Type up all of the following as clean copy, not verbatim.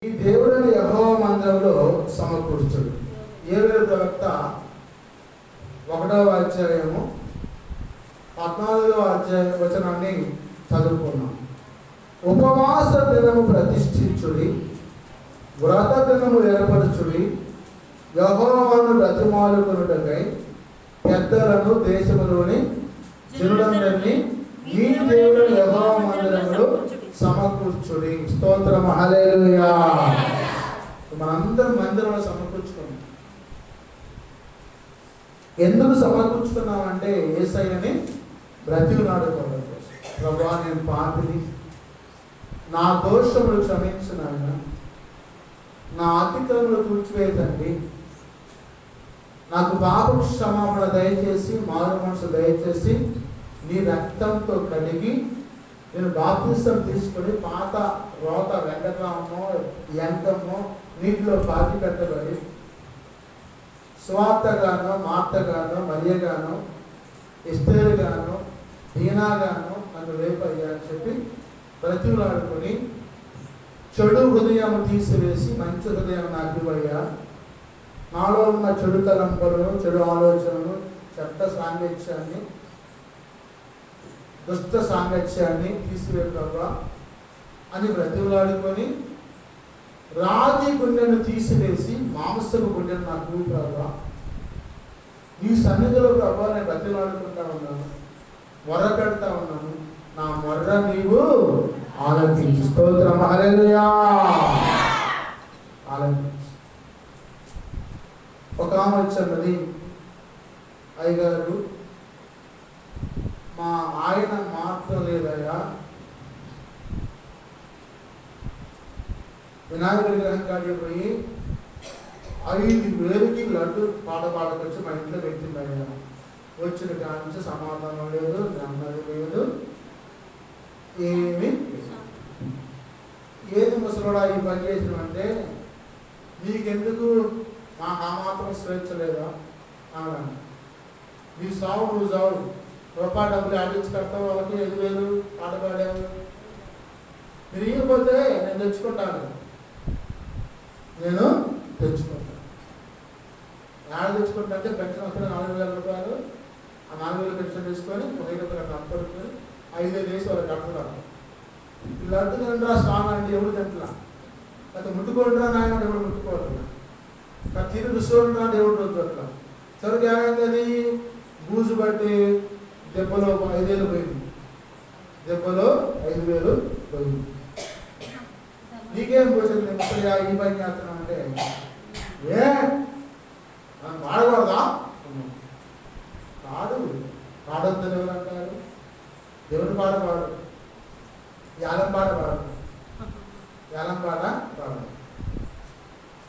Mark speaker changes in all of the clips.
Speaker 1: ఈ దేవుడిని యెహోవా మందిరంలో సమకూర్చుడు. యోవేలు ప్రవక్త 1వ అధ్యాయము 14వ వచనాన్ని చదువుకున్నాం. ఉపవాస దినము ప్రతిష్ఠించుడి, వ్రత దినము ఏర్పరచుడి, యెహోవాను బ్రతిమాలుకొనుటకై పెద్దలను దేశములోని జనులందరినీ మీ దేవుని యెహోవా మందిరంలో సమకూర్చుడి. స్తోత్రం, హల్లెలూయా. మనందరం మందిరంలో సమకూర్చుకున్నాం. ఎందుకు సమకూర్చుకున్నామంటే యేసయ్యని బ్రతిమలాడుకోవడం కోసం. ప్రభువా, నేను పాపిని, నా దోషములు క్షమించు నాయన, నా అతిక్రమలు తుడిచివేయండి, నాకు పాప క్షమాపణ దయచేసి, మారు మనసు దయచేసి నీ రక్తంతో కడిగి నేను బాప్తిసం తీసుకొని పాత రోత వెంకటరామో యంకమో నీటిలో పాతి పెట్టబడి స్వార్థగానో మార్తగానో మరియగానో ఎస్తేరుగానో దీనాగానో నన్ను లేపయ్యా అని చెప్పి బ్రతిమలాడుకొని చెడు హృదయం తీసివేసి మంచి హృదయం నాకు ఇవ్వయ్యా, నాలో ఉన్న చెడు తలంపులను, చెడు ఆలోచనలు, చెత్త సాంగత్యాన్ని, దుష్ట సాంగత్యాన్ని తీసివేయగా అని బ్రతిమలాడుకొని రాతి గుండెను తీసివేసి మాంసపు గుండెను నాకు ప్రభా, ఈ సన్నిధిలో ప్రభా నేను బ్రతిమలాడుకుంటా ఉన్నాను, మొర్ర పెడతా ఉన్నాను, నా మొర్ర నీవు ఆలకించు. స్తోత్రం, హల్లెలూయా. ఆలకించు. ఒక ఆమె వచ్చిన్నది, అయ్యగారు మా ఆయన మాత్రం లేదయ్యా, వినాయకుడి విగ్రహం కాడికి పోయి 5,000కి లడ్డు పాడకొచ్చి మా ఇంట్లో పెట్టిందయ్యా, వచ్చిన కాంచి సమాధానం లేదు, నెమ్మది లేదు, ఏది ముసలోడా ఈ పని చేసినామంటే నీకెందుకు, మాకు ఆ మాత్రం స్వేచ్ఛ లేదా అన్నాను. నీ సావు నువ్వు సావు, రూపాయి డబ్బులు ఆడించి కడతావు, వాళ్ళకి 5,000 పాట పాడావు, మీరు ఇవ్వకపోతే నేను తెచ్చుకుంటాను, నేను తెచ్చుకుంటాను. ఏడ తెచ్చుకుంటా అంటే పెన్షన్ వస్తే 4,000 రూపాయలు, ఆ 4,000 పెన్షన్ తీసుకొని 1,000 రూపాయలు అప్పడుకొని 5,000 వేసి వాళ్ళు కడుతున్నారు. లడ్డు తింటరా స్వామి అంటే ఎవరు తింటున్నా, అయితే ముట్టుకుంటున్నా నాయన ఎవరు ముట్టుకోవట్లా, తీరు రుసోంటున్నా దేవుడు రోజు అట్లా. సరికి ఏమైంది, అది బూజు బట్టి దెబ్బలో 5,000 పోయింది, దెబ్బలో 5,000 పోయింది. నీకేం పోతుంది, ముసలిగా ఈ పని చేస్తున్నాం అంటే ఏ వాడకూడదా కాదు, పాడొద్దని ఎవరు అంటారు, దేవుని పాట పాడు, యాలం పాట పాడు, యాలం పాట పాడు,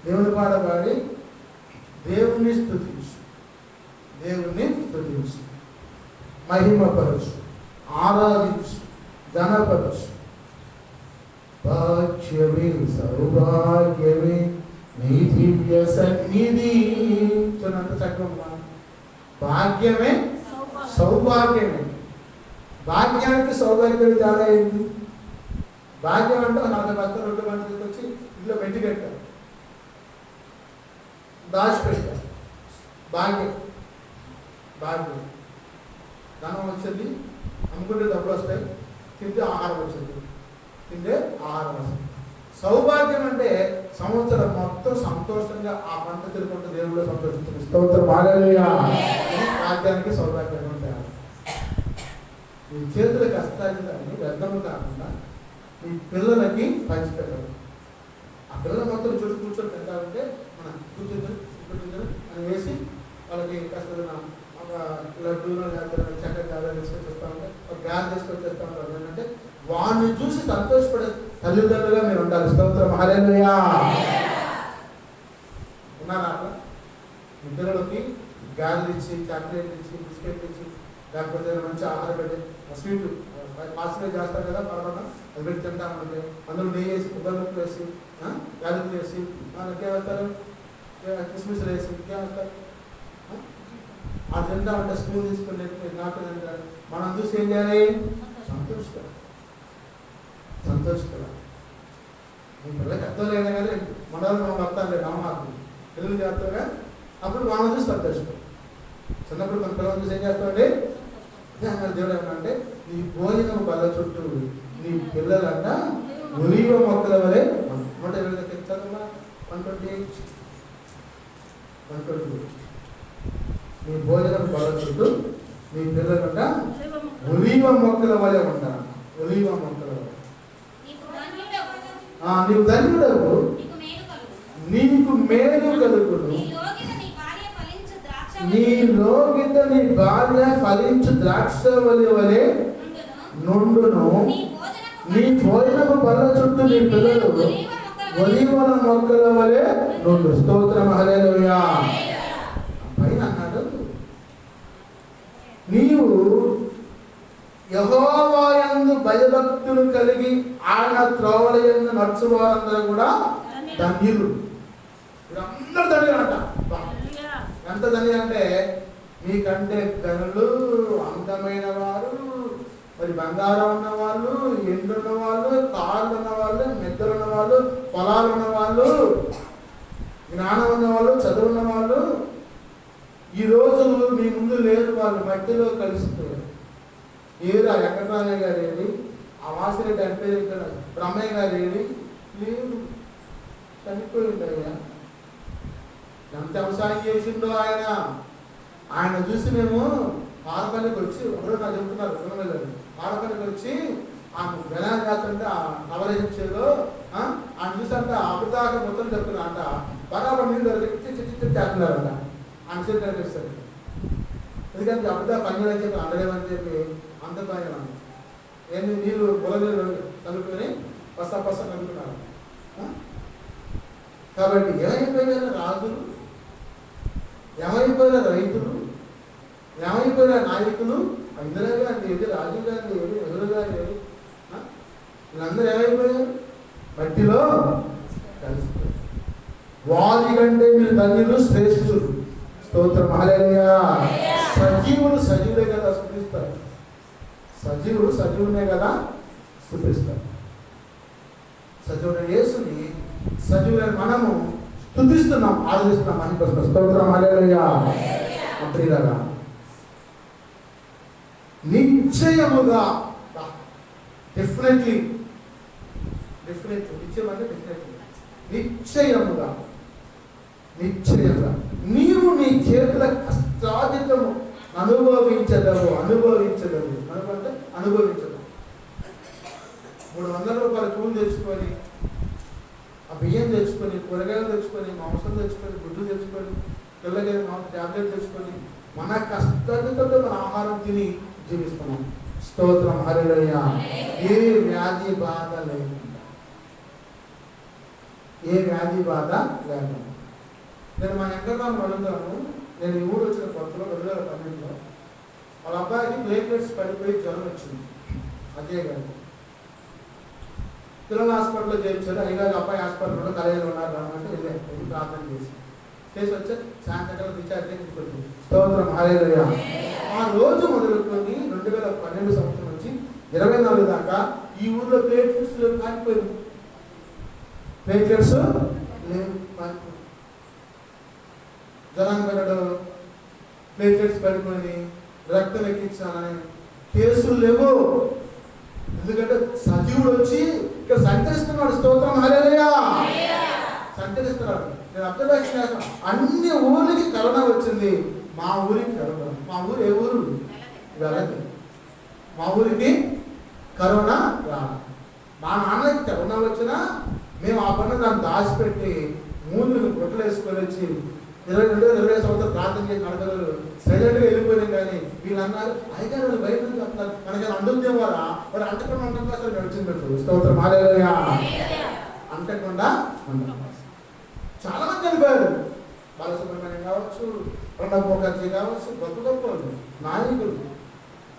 Speaker 1: దేవుని పాట పాడి దేవుణ్ణి స్తుతించు, దేవుణ్ణి స్తుతించు, మహిమపరచు, ఆరాధించు, ఘనపరచు. భాగ్యమే సౌభాగ్యమే నీ దివ్య సన్నిధి. చూడంత చక్కగా భాగ్యమే సౌభాగ్యమే. భాగ్యానికి సౌభాగ్యం చాలా ఏంటి? భాగ్యం అంటే 40 బస్తాలు 2 మంది తీసుకొచ్చి ఇంట్లో పెట్టి పెట్టారు, దాచిపెట్టారు. భాగ్యం, భాగ్యం. ధనం వచ్చింది, అమ్ముకుంటే డబ్బులు వస్తాయి, తింటే ఆహారం వచ్చింది, తింటే ఆహారం వస్తుంది. సౌభాగ్యం అంటే సంవత్సరం మొత్తం సంతోషంగా ఆ పంట తిరుగుకుంటూ దేవుళ్ళు సంతోషిస్తుంది. స్తోత్రం, హల్లెలూయా. భాగ్యానికి సౌభాగ్యం ఉంటాయి. మీ చేతుల కష్టాన్ని కానీ వ్యర్థము కాకుండా మీ పిల్లలకి పంచిపెట్టరు. ఆ పిల్లల మొత్తం చుట్టూ కూర్చొని తింటారంటే మన కూర్చుంటారు అని వేసి వాళ్ళకి కష్టమైన ఒక లడ్డూలో లేకపోతే చక్కగా గాలి తీసుకొని చేస్తూ ఉంటే, ఒక గాలి తీసుకొని చేస్తూ ఉంటారు. ఏంటంటే వాడిని చూసి సంతోషపడే తల్లిదండ్రులుగా మీరు ఉండాలి. స్తోత్రం, హల్లెలూయా. ఉన్నారా అట్లా? మీ పిల్లలకి గాలి ఇచ్చి, చాక్లెట్ ఇచ్చి, బిస్కెట్ ఇచ్చి, లేకపోతే మంచి ఆహారం పెట్టి, స్వీట్ పాసిగా చేస్తారు కదా పర్వాలేదు, అది పెట్టి తింటామంటే అందులో నెయ్యి వేసి, కొబ్బరి ముక్కలు వేసి, యాలకులు వేసి, ఇంకేమవుతారు, కిస్మిస్లు వేసి, ఇంకేమవుతారు, అది తింటామంటే స్పూన్ తీసుకుని నాకు తింటారు. మనం చూసి ఏం చేయాలి? సంతోషిస్తారు. మీ పిల్లలకి అర్థంలేదా కానీ మనల్ని మనం వస్తానులే నమ్మకం పిల్లలు చేస్తారుగా అప్పుడు వాళ్ళని చూసి సంతోషం. చిన్నప్పుడు మన పిల్లలు చూసి ఏం చేస్తామండి? దేవుడు ఏమన్నా నీ భోజనం బల చుట్టూ నీ పిల్లలంట ఒలీవ మొక్కల వలె 128 నీ భోజనం బల చుట్టూ నీ పిల్లలంట ఒలీవ మొక్కల వలె ఉంటారు. ఒలీవ మొక్కల వలె నీవు ధన్యుడవు, నీకు మేలు కలుగును. నీ లోగిత నీ భార్య ఫలించు ద్రాక్షవల్లి వలె నుండును. నీ భోజనపు బల్ల చుట్టూ నీ పిల్లలు ఒలీవల మొక్కల వలె నుండు. స్తోత్రం హల్లెలూయా. పైన అన్నాడు, నీవు యెహోవా యందు భయభక్తులు కలిగి ఆయన త్రోవల యందు నడుచువారందరూ కూడా ధన్యులు. వీరందరూ ధన్యులు అంట. ఎంత ధన్యులు అంటే మీకంటే ధనులు, అందమైన వారు, మరి బంగారం ఉన్నవాళ్ళు, ఎండున్న వాళ్ళు, కాళ్ళు ఉన్నవాళ్ళు, మెద్దలు ఉన్నవాళ్ళు, పొలాలు ఉన్నవాళ్ళు, జ్ఞానం ఉన్నవాళ్ళు, చదువున్న వాళ్ళు ఈరోజు మీ ముందు లేరు. వాళ్ళు మట్టిలో కలిసిపోయారు. ఏరా వెంకటరామయ్య గారు ఏది, ఆ వాసిరెడ్డి అంటే ఇక్కడ బ్రహ్మయ్య గారు ఏది లేదు, చనిపోయింది. అయ్యా ఎంత వ్యవసాయం చేసిండో ఆయన. ఆయన చూసి మేము ఆడపల్లికి వచ్చి ఒకరు నాకు చెప్తున్నారు పిల్లలు ఆడపల్లికి వచ్చి ఆమె వెలా చేస్తుంటే ఆ కవరేజ్లో ఆయన చూసంటే అప్పటిదాకా మొత్తం చెప్తున్నా అంట బరాబర్ నీళ్ళు చేస్తున్నారంట. ఆయన చేతి కనిపిస్తారు. ఎందుకంటే అప్పటిదా పన్నీరు అని చెప్పి అందలేమని చెప్పి అంత భయం ఏంటి నీళ్ళు పొలనీళ్ళు కలుపుకొని పసా కలుపుతున్నారు. కాబట్టి ఏమైపోయిన రాజులు, ఏమైపోయిన రైతులు, ఏమైపోయిన నాయకులు, అందరూ గాంధీ ఏది, రాజీవ్ గాంధీ ఏది, నెహ్రూ గారు ఏది, వీళ్ళందరూ ఏమైపోయారు? మట్టిలో కలిసిపోయారు. వారి కంటే మీరు ధన్యులు, శ్రేష్ఠులు. స్తోత్రం హల్లెలూయా. సజీవులు సజీవులే కదా స్తుతిస్తారు. సజీవుడు సజీవునే కదా స్తుతిస్తారు. సజీవుడైన యేసుని సజీవులైన మనము స్తుతిస్తున్నాం, ఆదరిస్తున్నాం, మహిమపరుస్తున్నాం. స్తోత్రం హల్లెలూయా. ప్రియులారా, నిశ్చయముగా డెఫినెట్లీ నిశ్చయం అంటే నిశ్చయముగా నీవు నీ చేతుల కష్టాధికము అనుభవించదవు. అంటే అనుభవించదు. 300 రూపాయల కూలి తెచ్చుకొని, ఆ బియ్యం తెచ్చుకొని, కూరగాయలు తెచ్చుకొని, మాంసం తెచ్చుకొని, గుడ్డు తెచ్చుకొని, పిల్లకి ట్యాబ్లెట్ తెచ్చుకొని మన కష్టాలతో మన ఆహారం తిని జీవిస్తున్నాం. స్తోత్రం హల్లెలూయా. ఏ వ్యాధి బాధ లేకుండా, నేను మా వెంకటరాము అడుగుతాను. నేను ఈ ఊరు వచ్చిన కొత్తలో 2012లో వాళ్ళ అబ్బాయికి ప్లేట్లెట్స్ పడిపోయి జ్వరం వచ్చింది. అదే కాదు పిల్లల హాస్పిటల్లో చేయించారు. అయినా అబ్బాయి హాస్పిటల్లో కలయిలో ఉన్నారు అంటే వెళ్ళి ప్రార్థన చేసి వచ్చి సాయంత్రం డిశ్చార్జ్ తీసుకొచ్చింది. స్తోత్రం హల్లెలూయా. ఆ రోజు మొదలుకొని 2012 సంవత్సరం నుంచి 24 దాకా ఈ ఊర్లో ప్లేట్లెట్స్ కాలిపోయింది. ప్లేట్లెట్స్ లేవు, జనం కట్టడం, ప్లేట్లెట్స్ పడిపోయి రక్తం ఎక్కించాలని కేసులు లేవు. ఎందుకంటే సజీవుడు వచ్చి ఇక్కడ సంచరిస్తున్నాడు. స్తోత్రం హల్లెలూయా. సంచరిస్తున్నాడు. నేను అబ్జర్వేషన్ చేస్తాను. అన్ని ఊర్లకి కరోనా వచ్చింది, మా ఊరికి కరోనా. మా ఊరు ఏ ఊరు? వెలది. మా ఊరికి కరోనా రా. మా నాన్నకి కరోనా వచ్చినా మేము ఆ పని దాన్ని దాచిపెట్టి మూతులకు బొట్టలు వేసుకొని వచ్చి 22-25 సంవత్సరాలు ప్రార్థన చేసి నడకలు సైలెంట్గా వెళ్ళిపోయినాం. కానీ వీళ్ళు అన్నారు అయ్యగారు బయట నుంచి వస్తున్నారు, మనకి అంటుద్దేం వారా వారు అంటకుండా ఉండడం కోసం నడిచింది పెట్టు. స్తోత్రం హల్లెలూయా. అంటకుండా ఉంటాం. చాలా మంది చనిపోయారు. బాలసుబ్రహ్మణ్యం కావచ్చు, ప్రణబ్ ముఖర్జీ కావచ్చు, గొప్ప గొప్ప నాయకులు.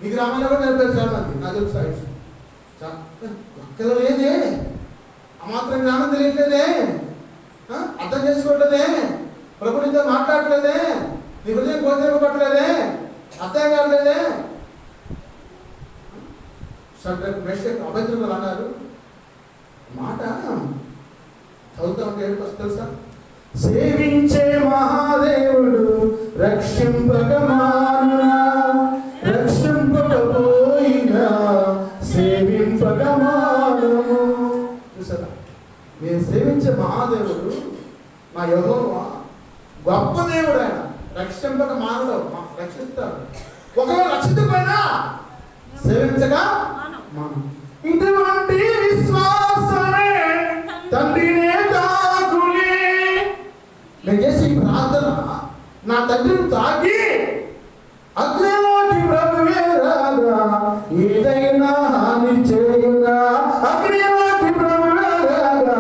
Speaker 1: మీ గ్రామంలో కూడా చనిపోయారు చాలా మంది. నాకు తెలుసు ఒక్కరు లేదే, అమాత్రం జ్ఞానం తెలియట్లేదే, అర్థం చేసుకోవట్లేదే, ప్రభుత్వంతో మాట్లాడలేదే, నీ హృదయం గోచరింపబట్టలేదే, అర్థం కావట్లేదే. షడ్రక్, మేషక్, అబేద్నెగో అన్నారు మాట చదువుతా ఉంటే ఏంటి వస్తుంది తెలుసా? సేవించే మహాదేవుడు రక్షింపక మానునా, రక్షింపకపోయినా సేవింపక మానుము. చూసారా? నేను సేవించే మహాదేవుడు మా యెహోవా గొప్ప దేవుడు. ఆయన రక్షింపక మానడు, రక్షిస్తాడు. ఒకవేళ రక్షించకపోయినా సేవించగా మాను. ఇటువంటి విశ్వాసమే తండ్రినే తాకుని. నేను చేసి ప్రార్థన నా తండ్రిని తాకి అగ్నిలోకి ప్రభువే రాగా ఏదైనా హాని చేయునా, అగ్నిలోకి ప్రభువే రాగా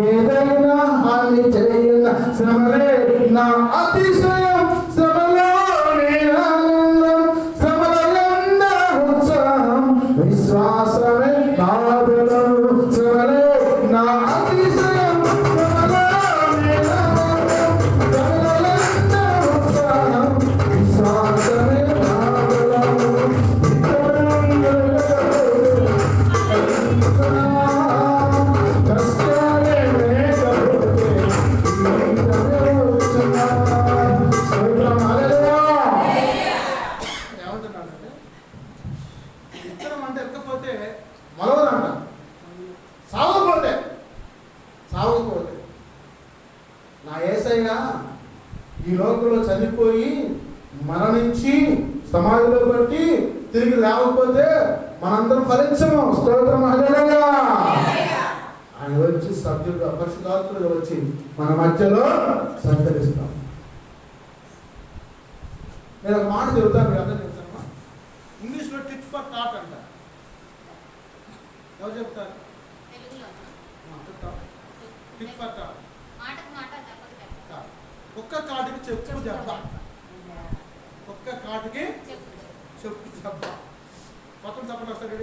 Speaker 1: ఏదైనా హాని చేయునా, శ్రమలే నా అతిశయం, శ్రమలోనే ఆనందం, శ్రమలయంద ఉత్సాహం, విశ్వాసమే నా బలం, శ్రమలే నా అతిశయం, శ్రమలోనే ఆనందం, శ్రమలయంద ఉత్సాహం, విశ్వాసమే నా బలం. కష్టాలే లేకపోతే ఏమంటున్నాడంటే, విత్తనం అంటే ఎక్కకపోతే మొలవదంట, సాగకపోతే నా యేసయ్య ఈ లోకంలో చనిపోయి మరణించి సమాధిలో పట్టి తిరిగి లేకపోతే మనందరం ఫలించము. స్తోత్రం హల్లెలూయా. ఆయన వచ్చి సభ్యుడు పరిశుద్ధాత్ముడుగా వచ్చి మన మధ్యలో సంచరిస్తాం. నేను ఒక మాట చెబుతాను, మీరు అందరూ చెప్తాను. ఇంగ్లీష్లో టిట్ ఫర్ టాట్ అంట. ఎవరు చెప్తారు? Tit for tat. ఒక్క కాటికి చెప్పు దెబ్బ, ఒక్క కాటికి చెప్పు దెబ్బ. మొత్తం చెప్పండి వస్తాడు.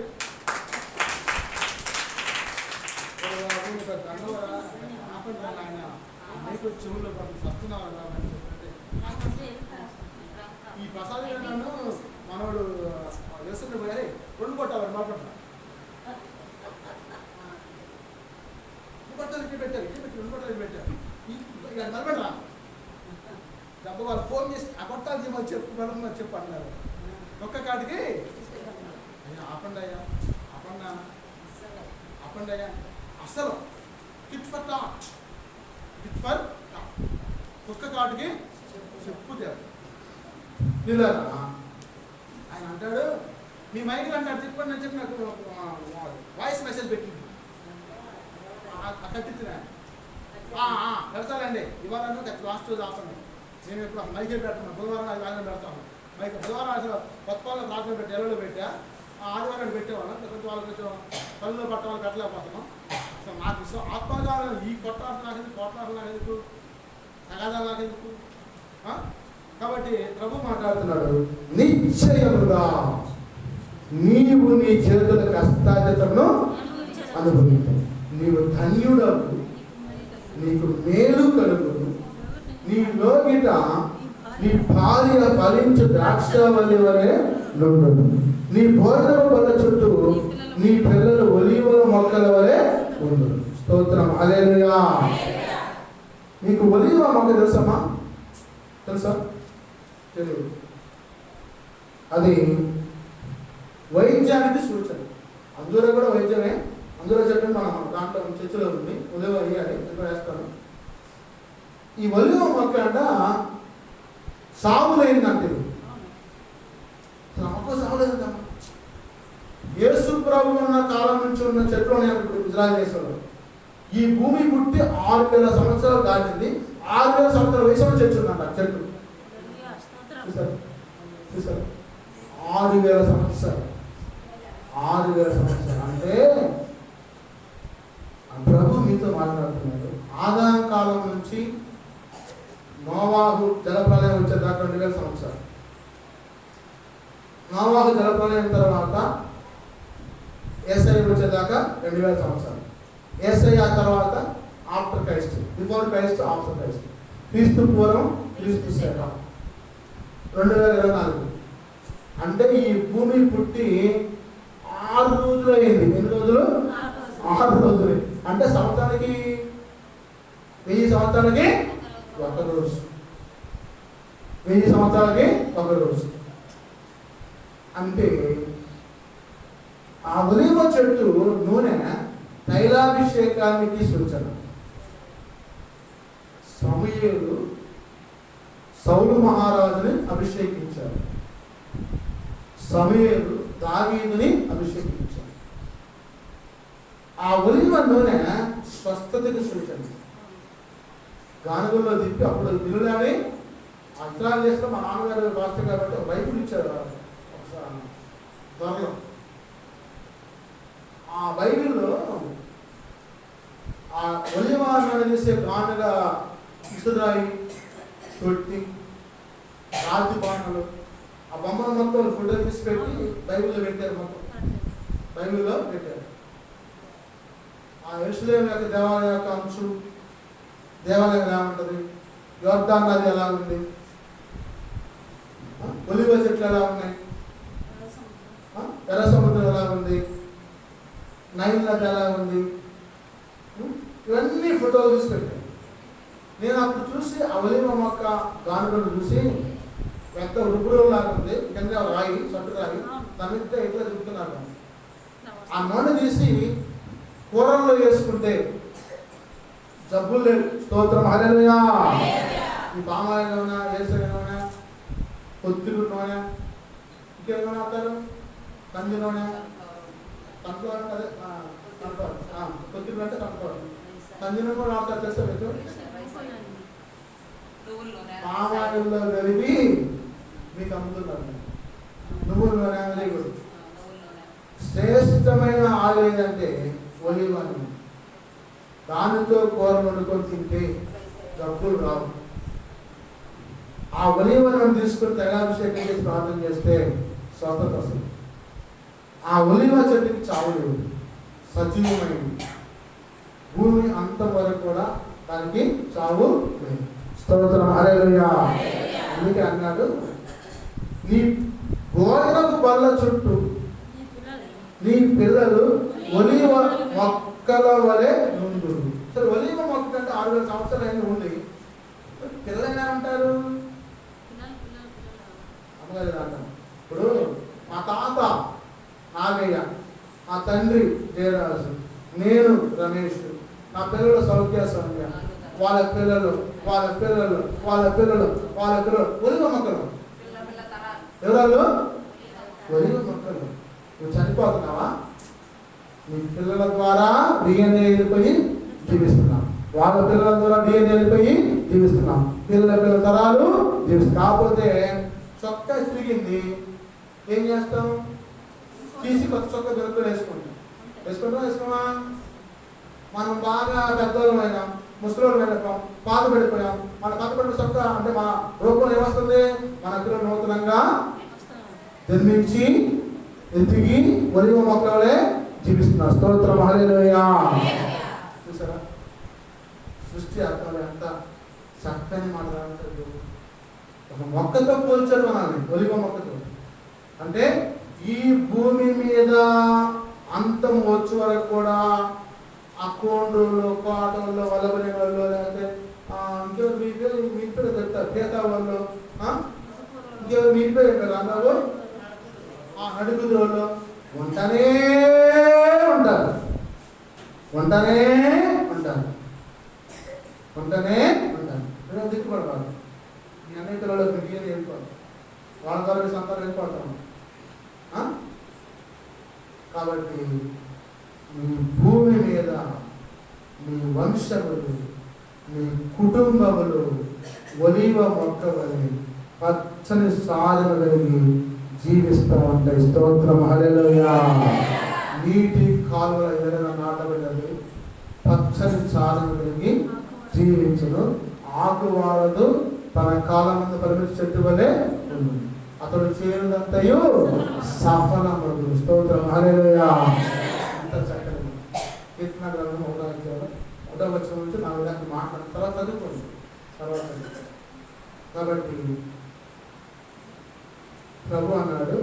Speaker 1: ఆయన మీకు చెవుల్లో వస్తున్నారు. ఈ ప్రసాద్ నన్ను మనవాడు వేస్తుంటే పోయాలి, 2 కొట్టాలి మాపట్ల పెట్టారు, 2 కొట్టాలి పెట్టారు. ఇక నిలబెట్టరా డబ్బు వాళ్ళు ఫోన్ చేసి ఆ కొట్టాలి మరి చెప్పు చెప్పు అన్నారు. ఒక్క కాటికి ఆపండి అయ్యా, ఆపండి అయ్యా. అసలు టిట్ ఫర్ టాట్, ఒక్క కాటికి చెప్పు పిల్లరా. ఆయన అంటాడు, మీ మైకులు అంటాడు చెప్పండి అని చెప్పి నాకు వాయిస్ మెసేజ్ పెట్టింది. కట్టించిన పెడతానండి ఇవాళ లాస్ట్ రోజు ఆపండి. నేను ఇప్పుడు మైకులు పెడతాను, బుధవారం అది వాయిదా పెడతాను. మైక్ బుధవారం అసలు కొత్త వాళ్ళకి రాత్రి పెట్టి ఎల్లో పెట్టా, ఆదివారం పెట్టేవాళ్ళం. కొంత వాళ్ళకి పనుల్లో పట్ట వాళ్ళు పెట్టలేకపోతున్నాం. అసలు నాకు ఇష్టం ఆత్మగారు ఈ కొట్టాడు నాకెందుకు, కోట్లాడు నాకెందుకు, తగాదాలు నాకెందుకు. కాబట్టి ప్రభు మాట్లాడుతున్నాడు, నిశ్చయముగా నీవు నీ చేతుల కష్టార్జితమును అనుభవించు, నీవు ధన్యుడవు, నీకు మేలు కలుగును, నీ లోగిట నీ భార్య ఫలించు ద్రాక్షవల్లి వలె నుండును, నీ భోజన బల్ల చుట్టూ నీ పిల్లలు ఒలీవల మొక్కల వలె ఉండును. స్తోత్రం హల్లెలూయా. నీకు ఒలీవ మొక్క తెలుసమ్మా? తెలుసా? తెలియదు. అది వైద్యానికి సూచన. అందరూ కూడా వైద్యమే. అందరూ చెట్టు మన దాంట్లో చర్చలో ఉంది. ఉదయం అయ్యాలి ఎక్కడ వేస్తాను. ఈ ఒలీవ మొక్క అంట సాగులేందంటే సాగులేదమ్మా. యేసు ప్రభు ఉన్న కాలం నుంచి ఉన్న చెట్లు ఇజ్రాయెల్ దేశంలో ఈ భూమి పుట్టి 6000 సంవత్సరాలు దాటింది. 6000 సంవత్సరాల వయసులో చెట్టు ఉందంట. చెట్టు చూసారు 6000 సంవత్సరాలు. 6000 సంవత్సరాలు అంటే ప్రభు మీతో మాట్లాడుతున్నాడు. ఆదాం కాలం నుంచి నోవాహు జలప్రలయం వచ్చేదాకా 2000 సంవత్సరాలు. నోవాహు జలప్రలయం తర్వాత యేసయ్య వచ్చేదాకా 2000 సంవత్సరాలు. యేసయ్య తర్వాత after Christ, before Christ, after Christ, క్రీస్తు పూర్వం క్రీస్తు శకం 2024. అంటే ఈ భూమి పుట్టి 6 రోజులు అయింది. ఎన్ని రోజులు? 6 రోజులు. అంటే సంవత్సరానికి 1000 సంవత్సరాలకి ఒక రోజు. 1000 సంవత్సరాలకి ఒక రోజు. అంటే ఆ ఒలీవ చెట్టు నూనె తైలాభిషేకానికి సూచన. సమూయేలు సౌలు మహారాజుని అభిషేకించారు. సమూయేలు దావీదుని అభిషేకించారు. ఆ ఒలీవ నూనె స్వస్థతకి సూచన. గానుగుల్లో దిప్పి అప్పుడు ఇల్లులని అంతరాలు చేస్తే మా నాన్నగారు పాస్టర్ కాబట్టి ఒక బైబిల్ ఇచ్చారు ఒకసారి త్వరలో. ఆ బైబిల్లో ఆ ఒలీవ నూనె తీసే గానుగా ఇసురాయి, తొట్టి, రాతి బాణలు, ఆ బొమ్మల మొత్తం ఫోటో తీసి పెట్టి బైబిల్లో పెట్టారు. మొత్తం బైబిల్లో పెట్టారు. ఆ యెరూషలేము యొక్క దేవాలయం యొక్క అంచు, దేవాలయం ఎలా ఉంటుంది, యోర్దాను నది ఎలా ఉంది, ఒలీవ చెట్లు ఎలా ఉన్నాయి, ఎర్ర సముద్రం ఎలా ఉంది, నైల్ నది ఎలా ఉంది, ఇవన్నీ ఫోటోలు తీసి పెట్టాను. నేను అప్పుడు చూసి ఆ ఒలీవ మొక్క గానుగను చూసి ఎంత రుబ్బులాగా ఉంది, కింద రాయి, సట్టు రాయి, దాని మీద ఇట్లా చెప్తున్నాను. ఆ నూనె తీసి కూరల్లో వేసుకుంటే జబ్బులు లేవు. స్తోత్రం, హల్లెలూయా. ఈ పామాయిల్ నూనె, వేరుశనగ నూనె, కొత్తిమీర నూనె, ఇంకేమైనా అవుతారు, కంది నూనె, కన్ఫ్లవర్, అదే కన్ఫ్లవర్, కొత్తిమీర అంటే కన్ఫ్లవర్, కంది నూనె కూడా అవుతారు. తెలుసా మీకు? పామాయిల్లో కలిపి మీకు అమ్ముతున్నారు. నువ్వుల నూనె వెరీ గుడ్. శ్రేష్టమైన ఆయిల్ ఏంటంటే ఒలీవ నూనె. దానితో కూర వండుకొని తింటే జబ్బులు రావు. ఆ ఒలీవ నూనె తీసుకుని తైలాభిషేకం చేసి ప్రార్థన చేస్తే స్వస్థత వస్తుంది. ఆ ఒలీవ చెట్టుకి చావు లేదు, సజీవమైంది. భూమి అంతం వరకు కూడా దానికి చావు లేదు. స్తోత్రం, హల్లెలూయా. అందుకే అన్నాడు, నీ భోజనపు బల్ల చుట్టూ నీ పిల్లలు ఒలీవ మొక్కల వలె నుండు. సరే, ఒలీవ మొక్క అంటే 6000 సంవత్సరాలు ఉంది, పిల్లలు ఉంటారు అమ్మగారు అంటాం. ఇప్పుడు మా తాత నాగయ్య, మా తండ్రి జయరాజు, నేను రమేష్, నా పిల్లలు సౌఖ్య సౌమ్య, వాళ్ళ పిల్లలు వాళ్ళ పిల్లలు వాళ్ళ పిల్లలు వాళ్ళ పిల్లలు ఒలీవ మొక్కలు. ఎవరాలు? ఒలీవ మొక్కలు. నువ్వు చనిపోతున్నావా? నీ పిల్లల ద్వారా డిఎన్ఏ వెళ్ళిపోయి జీవిస్తున్నాం, వాళ్ళ పిల్లల ద్వారా డిఎన్ఏ వెళ్ళిపోయి జీవిస్తున్నాం, పిల్లల తరాలు జీవిస్తున్నాం. కాకపోతే చొక్కా తిరిగింది, ఏం చేస్తాం? తీసి కొత్త చొక్కా దొరుకుని వేసుకోమా. మనం బాగా పెద్దవాళ్ళమైనాం, ముసలిమైనాం, పాత పడిపోయాం. మన పాత పడిన చొక్కా అంటే మన రూపంలో ఏమొస్తుంది? మన పిల్లలు నూతనంగా జన్మించి ఎదిగి ఒలీవ మొక్కలే జీవిస్తున్నారు. స్తోత్రం, హల్లెలూయా. చూసారా సృష్టి అర్థం ఎంత చక్కని మాట్లాడుతుంది. ఒక మొక్కతో పోల్చారు మనల్ని, ఒలీవ మొక్కతో. అంటే ఈ భూమి మీద అంతం వచ్చే వరకు కూడా ఆ కోండ్రులు, కోటల్లో, వలబడి వాళ్ళు, లేకపోతే ఇంకెవరు మీ పేరు చెప్తారు, పేతా వాళ్ళు, ఇంకెవరు మీ పేరు చెప్పారు అన్నారు, నడుగుదోళ్ళు ఉంటానే ఉంటారు. నేను దిక్కుపడవాలి. మీ అన్నయ్య పిల్లలు బిడ్డని వెళ్ళిపోవాలి, వాళ్ళ ద్వారా సంతానం వెళ్ళిపోతాం. కాబట్టి మీ భూమి మీద మీ వంశములు, మీ కుటుంబములు ఒలీవ మొక్క వలె పచ్చని సాధన కలిగి జీవిస్తూ ఉంటాయి. స్తోత్రం, హల్లెలూయా. నీటి కాలువల ఎదురుగా నాటబడ్డది, పచ్చని సాధన కలిగి జీవించును, ఆకు వాడదు, తన కాలం ముందు పరిమితి చెట్టు వలె ఉంది, అతడు చేయనంతయు సఫలమగు. స్తోత్రం, హల్లెలూయా. అంత చక్కని కీర్తన గ్రంథం 1వ వచనం నుంచి 4వ దానికి మాట్లాడిన తర్వాత చదువుకోండి. కాబట్టి ప్రభు అన్నాడు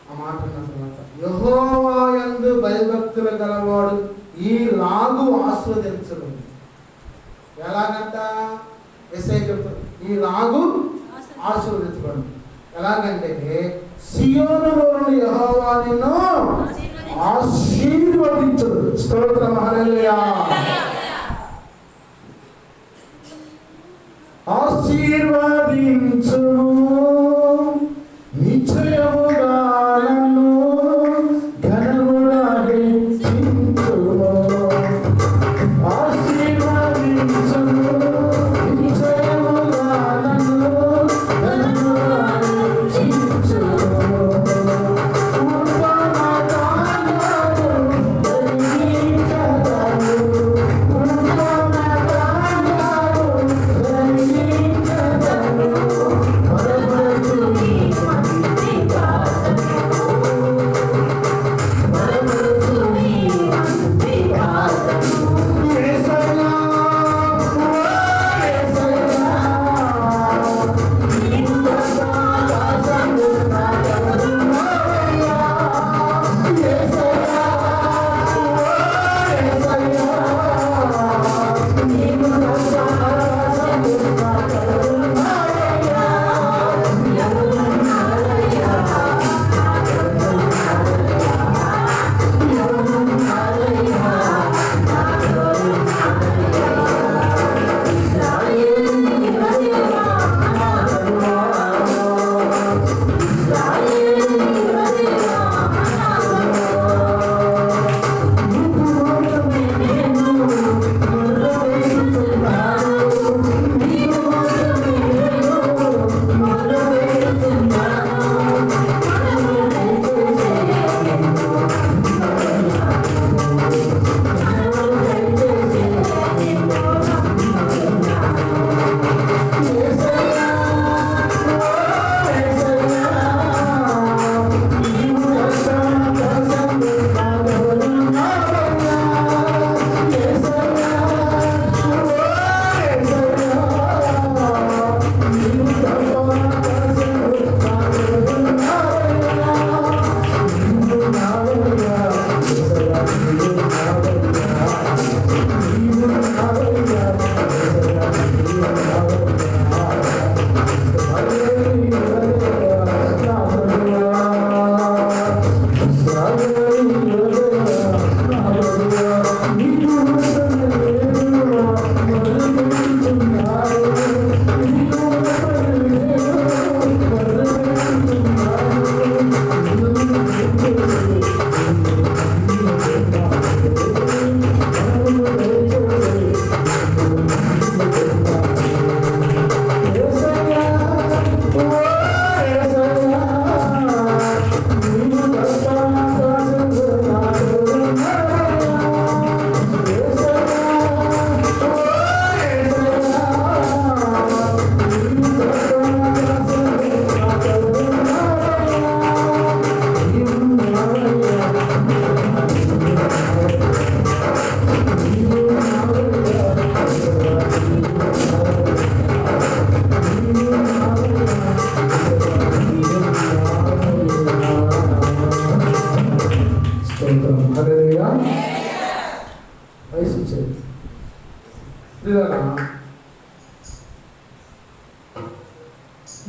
Speaker 1: ఆ మాట అన్న తర్వాత, యెహోవా యందు భయభక్తులు గలవాడు ఈ లాగు ఆస్వాదించడు. ఎలాగంట? ఎస్ఐ చెప్తారు, ఈలాగు ఆశీర్వదించబడు. ఎలాగంటే సియోనులోని యెహోవా నిన్ను ఆశీర్వదించును. స్తోత్రం, హల్లెలూయా. ఆశీర్వదించును నిశ్చయముగా నన్ను ఘనముగా హెచ్చించును. ఆశీర్వదించును నిశ్చయముగా నన్ను ఘనముగా హెచ్చించును.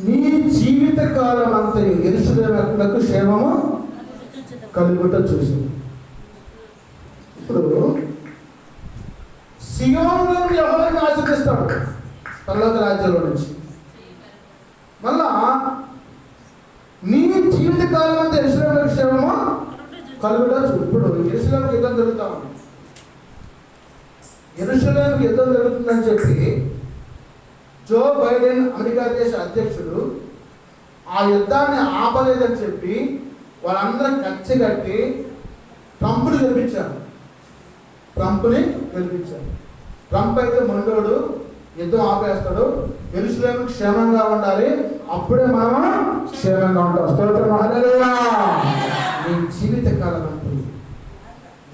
Speaker 1: నీ జీవిత కాలం అంతా యెరూషలేమునకు క్షేమము కలుగుట చూసి. ఇప్పుడు సియోనులో యెహోవాను ఆశీర్వదిస్తాడు పరలోక రాజ్యంలో నుంచి. మళ్ళా నీ జీవిత కాలం అంతా యెరూషలేమునకు క్షేమము కలుగుట చూసి. ఇప్పుడు యెరూషలేముకు యుద్ధం జరుగుతా ఉంది. యెరూషలేముకు యుద్ధం జరుగుతుందని చెప్పి జో బైడెన్ అమెరికా దేశ అధ్యక్షుడు ఆ యుద్ధాన్ని ఆపలేదని చెప్పి వాళ్ళందరూ కచ్చి కట్టి ట్రంప్ని గెలిపించారు. ట్రంప్ అయితే మండోడు, యుద్ధం ఆపేస్తాడు. యెరూషలేము క్షేమంగా ఉండాలి, అప్పుడే మనం క్షేమంగా ఉంటాం. స్తోత్రం, హల్లెలూయా. నీ జీవిత కాలం అంటూ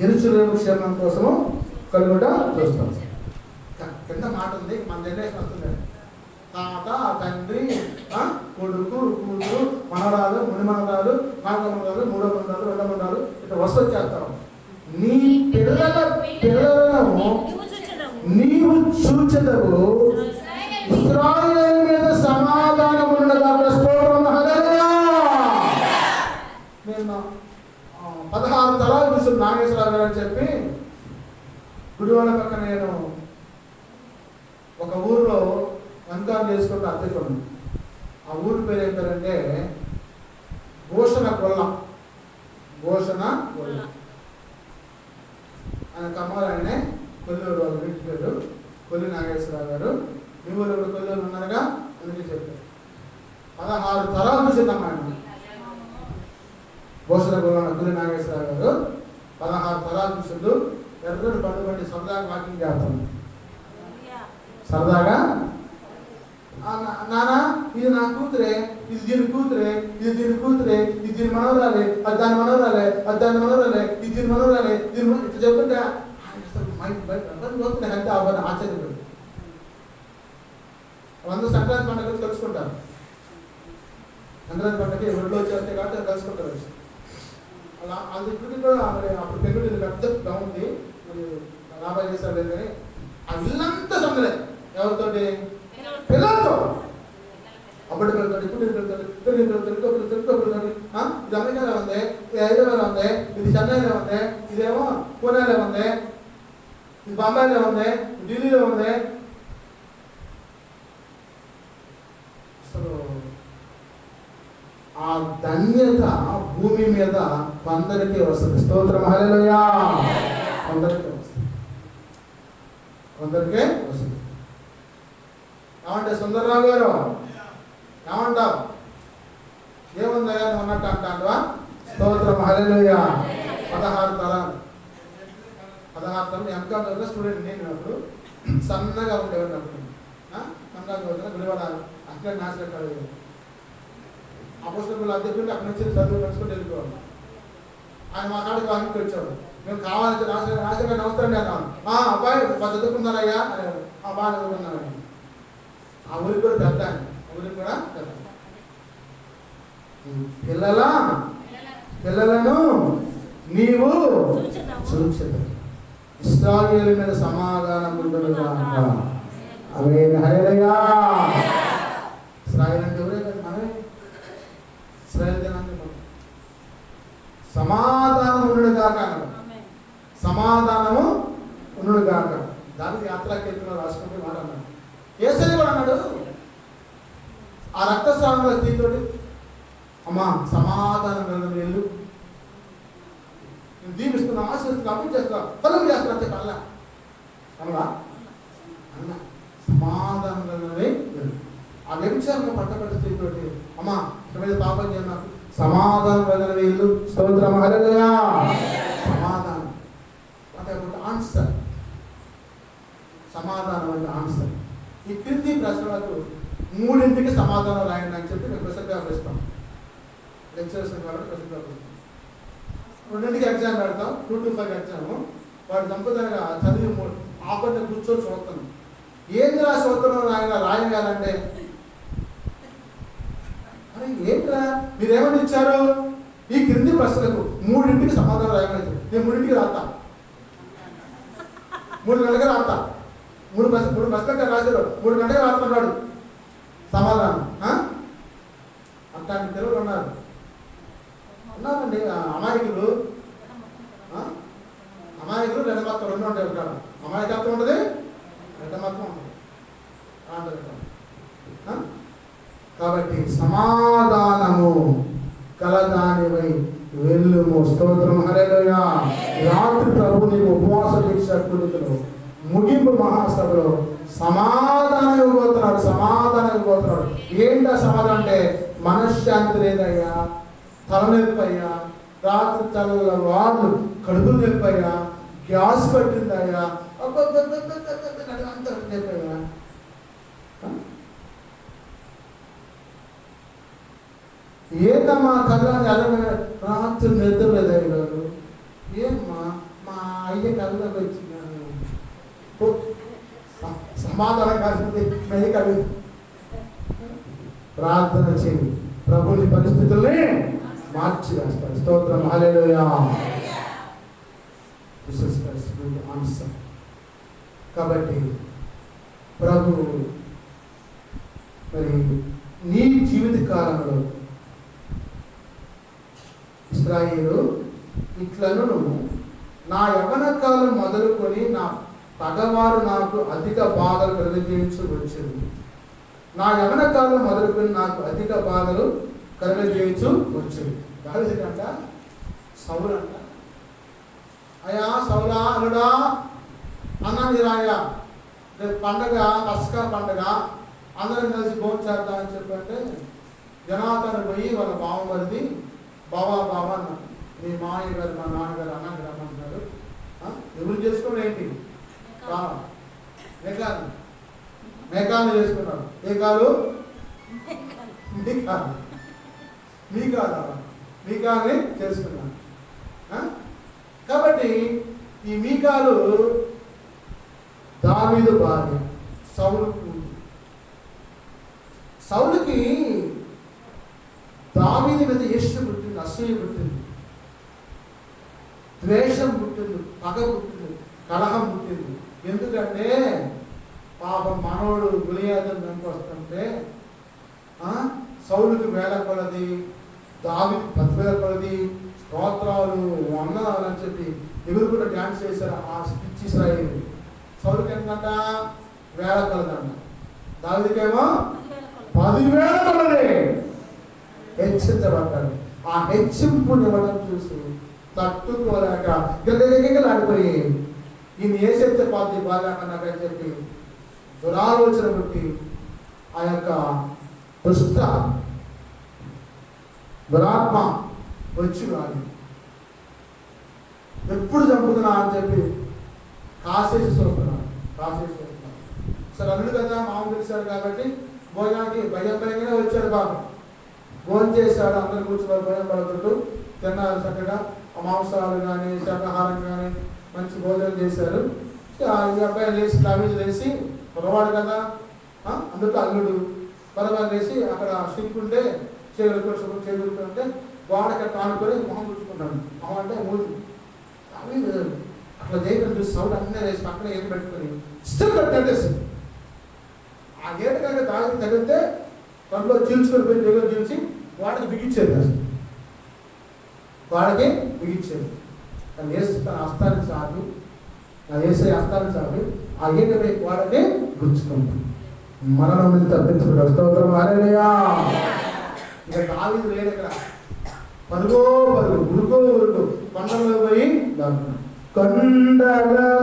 Speaker 1: యెరూషలేము క్షేమం కోసము కలుగుట చూస్తాం. కింద మాట ఉంది, మన జనరేషన్ వస్తుంది. తాత, తండ్రి, కొడుకు, కూతురు, మనవరాలు, మునిమనవరాలు, నాలుగో మనవరాలు, మూడో మనవరాలు, రెండో మనవరాలు, ఇట్లా వస్తూ చేస్తాం. నీ పిల్లలను నీవు చూచెదవు ఇశ్రాయేలు మీద సమాధానం ఉండగా. స్తోత్రం హల్లెలూయా. నేను 16 తరాలు చూసి నాగేశ్వరరావు గారు అని చెప్పి గుడివాడ పక్కన నేను ఒక ఊరిలో అంకాలు చేసుకుంటే అద్దెకున్నాను. ఆ ఊరి పేరు ఏం పేరంటే భూషణ గొల్ల. భూషణ గొల్ల ఆయన కమ్మారు. ఆయనే కొల్లూరు వాళ్ళ ఇంటి పేరు కొల్లి నాగేశ్వరరావు గారు. మీ ఊళ్ళో కూడా కొల్లూరు ఉన్నారుగా, అందుకే చెప్పారు. 16 తరాలు చూసిందమ్మా ఆయన. భూషణ గొల్ల కొల్లి నాగేశ్వరరావు గారు 16 తరాలు చూసిండు. ఎర్రని పండు పండి సరదాగా వాకింగ్ చేస్తాను. సరదాగా నానా ఇది నా కూతురే, ఇది దీని కూతురే, ఇది దీని కూతురే, ఇది దీని మనవరాలే, అది దాని మనవరాలే, అది దాని మనవరాలే, ఇది దీని మనవరాలే, దీని ఇట్లా చెప్తుంటే అంతే అవ్వని ఆశ్చర్యపడి వాళ్ళందరూ సంక్రాంతి పండుగ కలుసుకుంటారు. సంక్రాంతి పండుగకి ఒళ్ళు వచ్చేస్తే కాబట్టి కలుసుకుంటారు. అలా అది ఇప్పటికీ కూడా అప్పుడు పెళ్ళి పెద్ద ఉంది. మరి లాభాలు చేస్తారు లేదు కానీ ఆ ఇల్లంతా సందలే. ఎవరితోటి? పిల్లలతో. అప్పుడు పిల్లలతో, ఇప్పుడు పిల్లలతో. ఇది అమెరికాలో ఉంది, ఇది హైదరాబాద్లో ఉంది, ఇది చెన్నైలో ఉంది, ఇదేమో పూణేలో ఉంది, ఇది బొంబాయిలో ఉంది, ఢిల్లీలో ఉంది. అసలు ఆ ధన్యత భూమి మీద కొందరికీ వస్తుంది. స్తోత్రం హల్లెలూయా. కొందరికీ వస్తుంది, కొందరికే వస్తుంది. ఏమంటే సుందరరావు గారు ఏమంటావు? ఏముందయ్యా నువ్వు అన్నట్టు అంటావా? స్తోత్రం హల్లెలూయా. 16 తరాలు ఎంకాలో స్టూడెంట్ నేను అప్పుడు సన్నగా ఉండేవాడిని. అప్పుడు సన్నగా గుడివాడ అట్లా నాశనం ఆ పుస్తకాలు అద్దెకుంటే అక్కడి నుంచి చదువు నడుచుకుంటూ వెళ్ళిపోవాలి. ఆయన మా కాడికి వాకింగ్కి వచ్చాడు. మేము కావాలంటే రాజశేఖర్ నమస్కారం అన్నాను. అబ్బాయి చదువుకున్నారయ్యా అని. బాగా చదువుకున్నారని. ఆ ఊరికి కూడా పెద్ద, ఊరికి కూడా పెద్ద. పిల్లలను నీవు చూచెదవు, ఇశ్రాయేలు మీద సమాధానం ఉండునుగాక. ఆమేన్ హల్లెలూయా. ఇశ్రాయేలు అంటే ఎవరే కదా, మనమే. ఇశ్రాయేలు జనాన్ని సమాధానం ఉండునుగాక అన్నాడు. సమాధానము ఉండునుగాక. దానికి యాత్రకి వెళ్తున్న రాష్ట్రంలో మాట అన్నాడు. యేసయ్య కూడా అన్నాడు ఆ రక్తస్రావంలో స్త్రీతోటి, అమ్మా సమాధానం వెళ్ళు, నేను దీవిస్తున్నా, ఆశిస్తున్నా, అభివృద్ధి చేస్తున్నా, ఫలం చేస్తున్నా అంటే కల్లా అన్నా అన్న సమాధానం వెళ్ళు. ఆ వ్యభిచారంలో పట్టబడ్డ స్త్రీతోటి, అమ్మా మీద పాపం చేయను, సమాధానం వెళ్ళు. స్తోత్రం హల్లెలూయా. సమాధానం అంటే ఆన్సర్. సమాధానం అంటే ఆన్సర్. ఈ క్రింది ప్రశ్నలకు 3 సమాధానం రాయండి అని చెప్పి మేము క్వశ్చన్ పేపర్ ఇస్తాం. లెక్చరర్స్ కాబట్టి క్వశ్చన్ పేపర్ ఇస్తాం. 2 ఎగ్జామ్ పెడతాం, 2 to 5 ఎగ్జాము. వాడు దంపతిగా చదివి ఆపండి కూర్చొని చూస్తాను. ఏంది రాసి వస్తున్నావు ఆయన రాయగాలంటే, అరే ఏంట్రా మీరేమని ఇచ్చారు? ఈ క్రింది ప్రశ్నలకు 3 సమాధానం రాయమైతే నేను 3 రాస్తా, 3 గంటలుగా రాస్తా. 3 ప్రశ్నలుగా రాశారు, 3 గంటలుగా రాస్తున్నాడు సమాధానం. అట్లాంటి తెలుగులు ఉన్నారండి. అమాయకులు రెండమత్వం 2 ఉంటాయి. ఇక్కడ అమాయకత్వం ఉంటుంది, రెండమత్వం ఉంటుంది. కాబట్టి సమాధానము కలదానివై వెళ్ళుము. స్తోత్రం హల్లెలూయా. రాత్రి ప్రభు నీకు ఉపవాస దీక్ష కుడికలు ముగింపు మహాసభలో సమాధానం ఇవ్వబోతున్నాడు. సమాధానం ఇవ్వబోతున్నాడు. ఏంటా సమాధానం అంటే, మనశ్శాంతి లేదయ్యా, తలనొప్పి అయ్యా, రాత్రి తల వాళ్ళు కడుపు నొప్పి అయ్యా, గ్యాస్ పట్టిందయ్యా, అంత నొప్పయ్యా. ఏంటమ్మా కళ్ళని అలా రాత్రి నిద్ర లేదయ్యారు. ఏమ్మా మా అయ్య కళ్ళకి వచ్చినాను. సమాధానం కాకపోతే మెయ్యి కలి ప్రార్థన చేయి, ప్రభుని పరిస్థితుల్ని మార్చి వేస్తాడు. స్తోత్రం హల్లెలూయా. Jesus Christ answer. కాబట్టి ప్రభు మరి నీ జీవిత కాలంలో ఇశ్రాయేలు ఇట్లను నా యవ్వన కాలం మొదలుకొని నా పగవారు నాకు అధిక బాధలు కలుగజేయించు వచ్చింది. నా యవ్వన కాలం మొదలుకొని నాకు అధిక బాధలు కలుగజేయించు వచ్చింది. దావీదుకంట సౌలు అంట, అయ్యా సౌలా అల్లుడా అన్నది రాయ్యా, రేపు పండగ పస్కా పండగ అందరం కలిసి భోజనం చేద్దామని చెప్పంటే జనాతను పోయి వాళ్ళ బావమరిది బాబా అన్న మీ మామయ్య గారు మా నాన్నగారు అన్నకి రమ్మంటున్నారు. ఎవరు చేసుకోవడం ఏంటి? మేకాలు చేసుకున్నారు. ఏ కాలు? మీ కాల్ని చేసుకున్నాను. కాబట్టి ఈ మీకాలు దావీదు భార్య, సౌలుకి దావీదు మీద ఈర్ష్య పుట్టింది, అసూయ పుట్టింది, ద్వేషం పుట్టింది, పగ పుట్టింది, కలహం పుట్టింది. ఎందుకంటే పాపం మనోడు గులియాదుని చంపొస్తుంటే సౌలుకి వేల కొలది, దావీదు 10,000 కొలది స్తోత్రాలు వందనాలు అని చెప్పి ఎవరు కూడా డ్యాన్స్ చేశారు. ఆ పిచ్చి ఇశ్రాయేలు సౌలుకి ఎంతంట? 1000 కొలదంట. దావీదుకేమో 10,000 కొలది. హెచ్చించబడ్డాడు. ఆ హెచ్చింపుని ఇవ్వడం చూసి తట్టుకోలేక గిలగిలగిలగిలాడిపోయి ఈయన ఏ చెప్తే పాతి బాగా నాకని చెప్పి దురాలోచన బట్టి ఆ యొక్క దురాత్మ వచ్చి రాదు, ఎప్పుడు చంపుతున్నా అని చెప్పి కాసేసి చూస్తున్నాడు. సరే అల్లుడు కదా, మామూలు తెలిసాడు కాబట్టి భోజనానికి భయంగానే వచ్చాడు. బాబు భోజనం చేశాడు, అందరు కూర్చున్నారు, భయం పడుతుంటూ తిన్నారు. చక్కగా మాంసాలు కానీ శాకాహారం కానీ మంచి భోజనం చేశారు. ఈ అబ్బాయి లేచి దావీదు లేచి పొరవాడు కదా, అందుకు అల్లుడు పొరవాడు లేచి అక్కడ సిక్కుంటే చేరుకుంటే గోడకి తానుకొని మొహం చూసుకున్నాడు. మొహం అంటే మూడు దావీదు అట్లా చేయకుండా చూసి సౌండ్ అన్నీ వేసి పక్కన ఏది పెట్టుకొని ఇష్టం కట్టేసి ఆ గేట కనుక దావీదు తగిలితే దాంట్లో చీల్చుకొని పోయి దగ్గర చీల్చి వాడికి బిగించేది. అసలు వాడికి బిగించేది. కానీ వేసి తన హస్తాన్ని చాపి, వేసే హస్తాన్ని చాపి ఆ గేట పై వాడిని గుచ్చుకుంటాం. మరణం నుంచి తప్పించుకుంటాం. స్తోత్రం హల్లెలూయా. ఇక దావీదు లేడు ఇక్కడ. పరుగో ఉరుకో కొండలో పోయి కొండలలో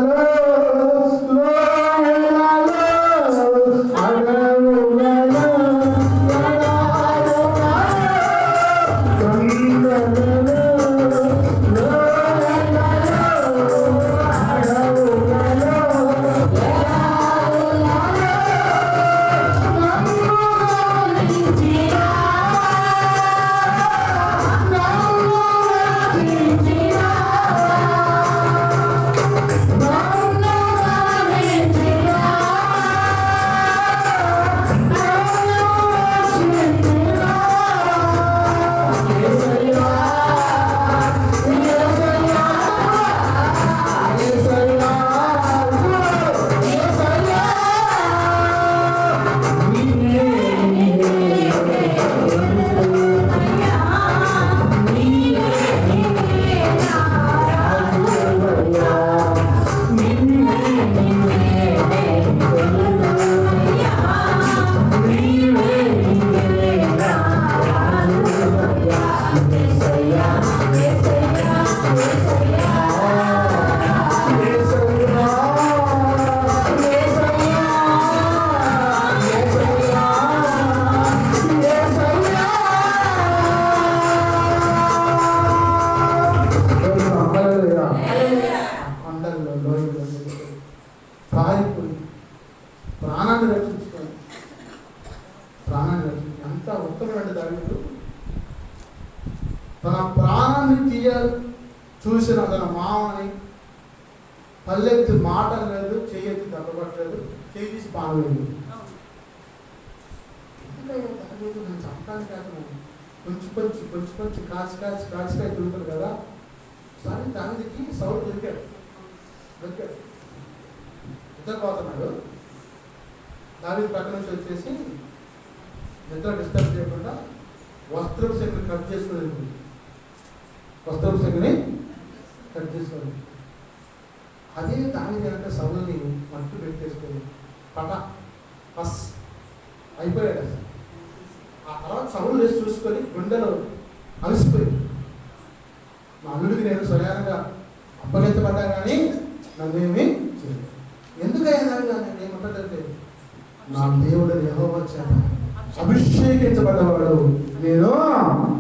Speaker 1: చూసిన తన మామని పల్లెత్తి మాట లేదు, చెయ్యెత్తి దెబ్బపట్టలేదు, చేయి తీసి పాడలేదు. చంపడానికి కొంచెం కాచికాయ తిరుగుతారు కదా. సరే దానికి సౌలు దొరికాడు. నిద్రపోతున్నాడు. దావీదు పక్క నుంచి వచ్చేసి నిద్ర డిస్టర్బ్ చేయకుండా వస్త్రపు సంఖ్యని కట్ చేసుకోలేదు. వస్త్రపు సంఖ్యని కట్ చేసుకోలేదు. అదే దావీదు అంటే సౌలుని మట్టు పెట్టేసుకొని పస్ అయిపోయాడు అసలు. ఆ తర్వాత సౌలు వేసి చూసుకొని గుండెలో అలసిపోయింది. మా అల్లుడికి నేను స్వయంగా అప్పగించబడ్డా కానీ నన్నేమి చేయలేదు. ఎందుకైనా నేను ఏమంటాడంటే నా దేవుడు యెహోవా చేత అభిషేకించబడ్డవాడు నేను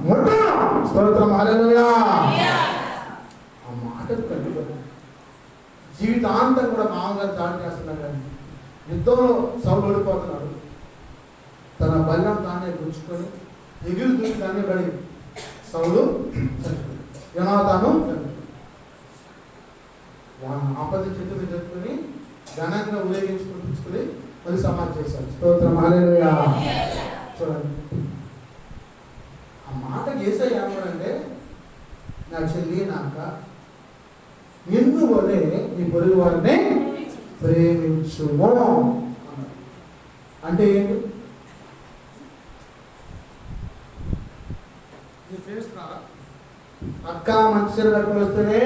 Speaker 1: ముట్టను. స్తోత్రం హల్లెలూయా. ఆ మాటకు కట్టుబడి జీవితాంతం కూడా మామూలుగా దాడి చేస్తున్నాడు. కానీ యుద్ధంలో సౌలు ఓడిపోతున్నాడు. తన బల్లం తానే గుంచుకొని ఎగురు దూకి దాన్ని పడి సౌలు చనిపోయాడు. యోనాతాను ఆపత్తి చెట్టుని చెప్పుకొని ఘనంగా ఊరేగించుకుని మళ్ళీ సమాధి చేశాడు. స్తోత్రం హల్లెలూయా. చూడండి, ఆ మాటకి యేసయ్య ఏమన్నాడంటే నా చెల్లి నాక నిన్ను వలె నీ పొరుగు వారిని ప్రేమించుము అంటే ఏంటి? అక్క మంచి కట్టుకుని వస్తేనే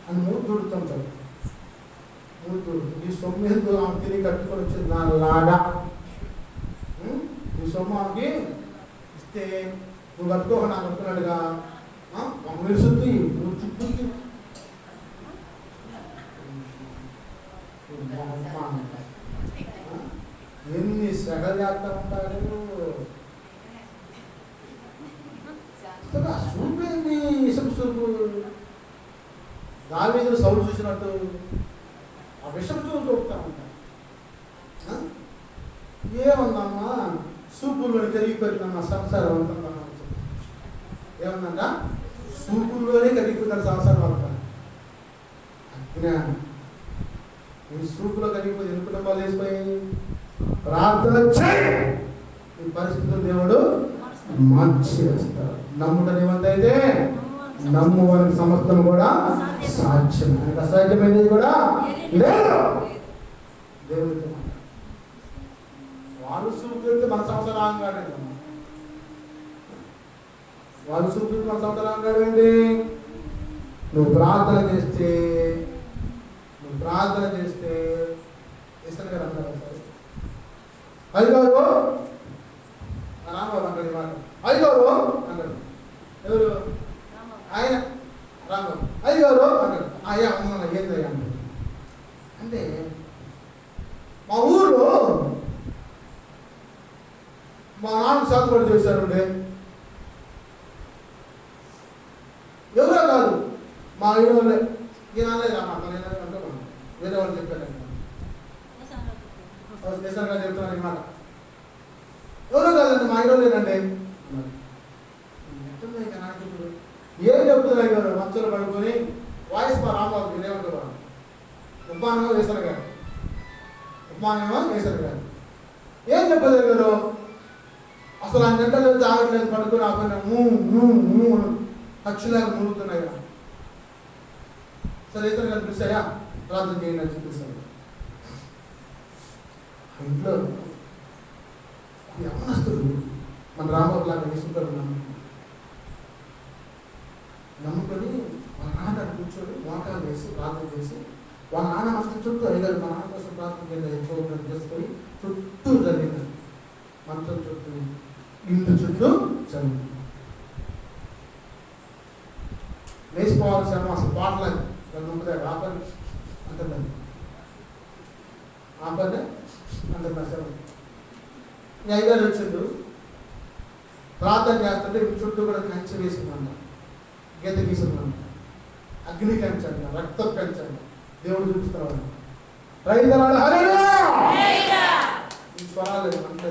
Speaker 1: అని మూడు దూడుతుంటారు. ఈ సొమ్ము ఎందుకు ఆమె తిరిగి కట్టుకొని వచ్చింది నా లాగా. ఈ సొమ్ము ఆమెకి ఇస్తే నువ్వు కట్టుకోక నాకు కట్టుకున్నాడుగా విరుసుద్ది నువ్వు చుట్టూ ఎన్ని సెగలు చేస్తా ఉంటారు. చూపేంది ఇసుకు చూపు. దావీదు సౌలు చూసినట్టు ఆ విషం చూపుతా ఉంటారు. ఏమన్నామా సూపుల్లోని కరిగిపోయిందమ్మా సంసారం అంతా. ఏమన్నా సూపుల్లోనే కరిగిపోతాడు సంసారం అంతా. అజ్ఞానం. ఈ సూపులో కరిగిపోయి ఎన్ని కుటుంబాలు వేసిపోయి ప్రార్థన చేయి. ఈ పరిస్థితులు దేవుడు మార్చేస్తాడు. నమ్ముటని ఏమంతైతే నమ్మువానికి సమస్తం కూడా సాధ్యం. అసాధ్యమైనది కూడా లేదు. దేవుడితో వాళ్ళు సూపులైతే మన సంవత్సరం కాడండి. వాళ్ళు సూపులు మన సంవత్సరం కాడండి. నువ్వు ప్రార్థన చేస్తే ఇస్తాను గారు అన్నారు సార్. అయ్యగారు రాంబాబు అంటాడు. మాట అయ్యగారు అంటాడు. ఎవరు? ఆయన రాంబాబు. అయ్యగారు అంటాడు. అయ్యా అమ్మ ఏందయ్యా అంటాడు. అంటే మా ఊళ్ళో మా నాన్న సాగుబడి చేశారు. ఎవరో కాదు మా వాళ్ళే. ఈ నాన్నే రామాక వేరే వాళ్ళు చెప్పాడు. నిజంగా చెప్తున్నాను ఈ మాట. ఎవరో కాదండి మా ఇరోలేనండి. ఏం చెప్తున్నాయి గారు? మంచులు పడుకొని వాయిస్ మా రాంబాబు వినేమంటారు. ఉపమానమో వేశారు గారు. ఏం చెప్పలేదు గారు? అసలు ఆ గంటలు తాగట్లేదు, పడుకొని ఆపైన పక్షులాగా మురుగుతున్నాయి. సరే ఇతను కనిపిస్తాయా ప్రార్థన చేయండి అని చెప్పేసాడు. ఇంట్లో యవనస్తులు మన రాంబాబు లాగా తీసుకుంటారు. నమ్ముకొని వాళ్ళ నాన్న కూర్చొని మోకాలు వేసి ప్రార్థన చేసి వాళ్ళ నాన్న మంచి చుట్టూ అయ్యారు. మా నాన్న కోసం ప్రార్థన చేయాలి చేసుకొని చుట్టూ జరిగింది. మంచం చుట్టూ ఇంటి చుట్టూ చదువు వేసిపోవాల్సిన అసలు పాటలేదు. నమ్ముతాడు ఆపని అంటున్నాను. ఆపని అంటున్నా సార్. ఈ అయ్యగారు వచ్చిండు ప్రార్థన చేస్తుంటే చుట్టూ కూడా కంచె వేసిందన్న, గీత గీసిందన్న, అగ్ని కంచండి, రక్తం కంచండి. దేవుడు చూపిస్తున్నాడు. రైతులాడు ఈ స్వరాలు అంటే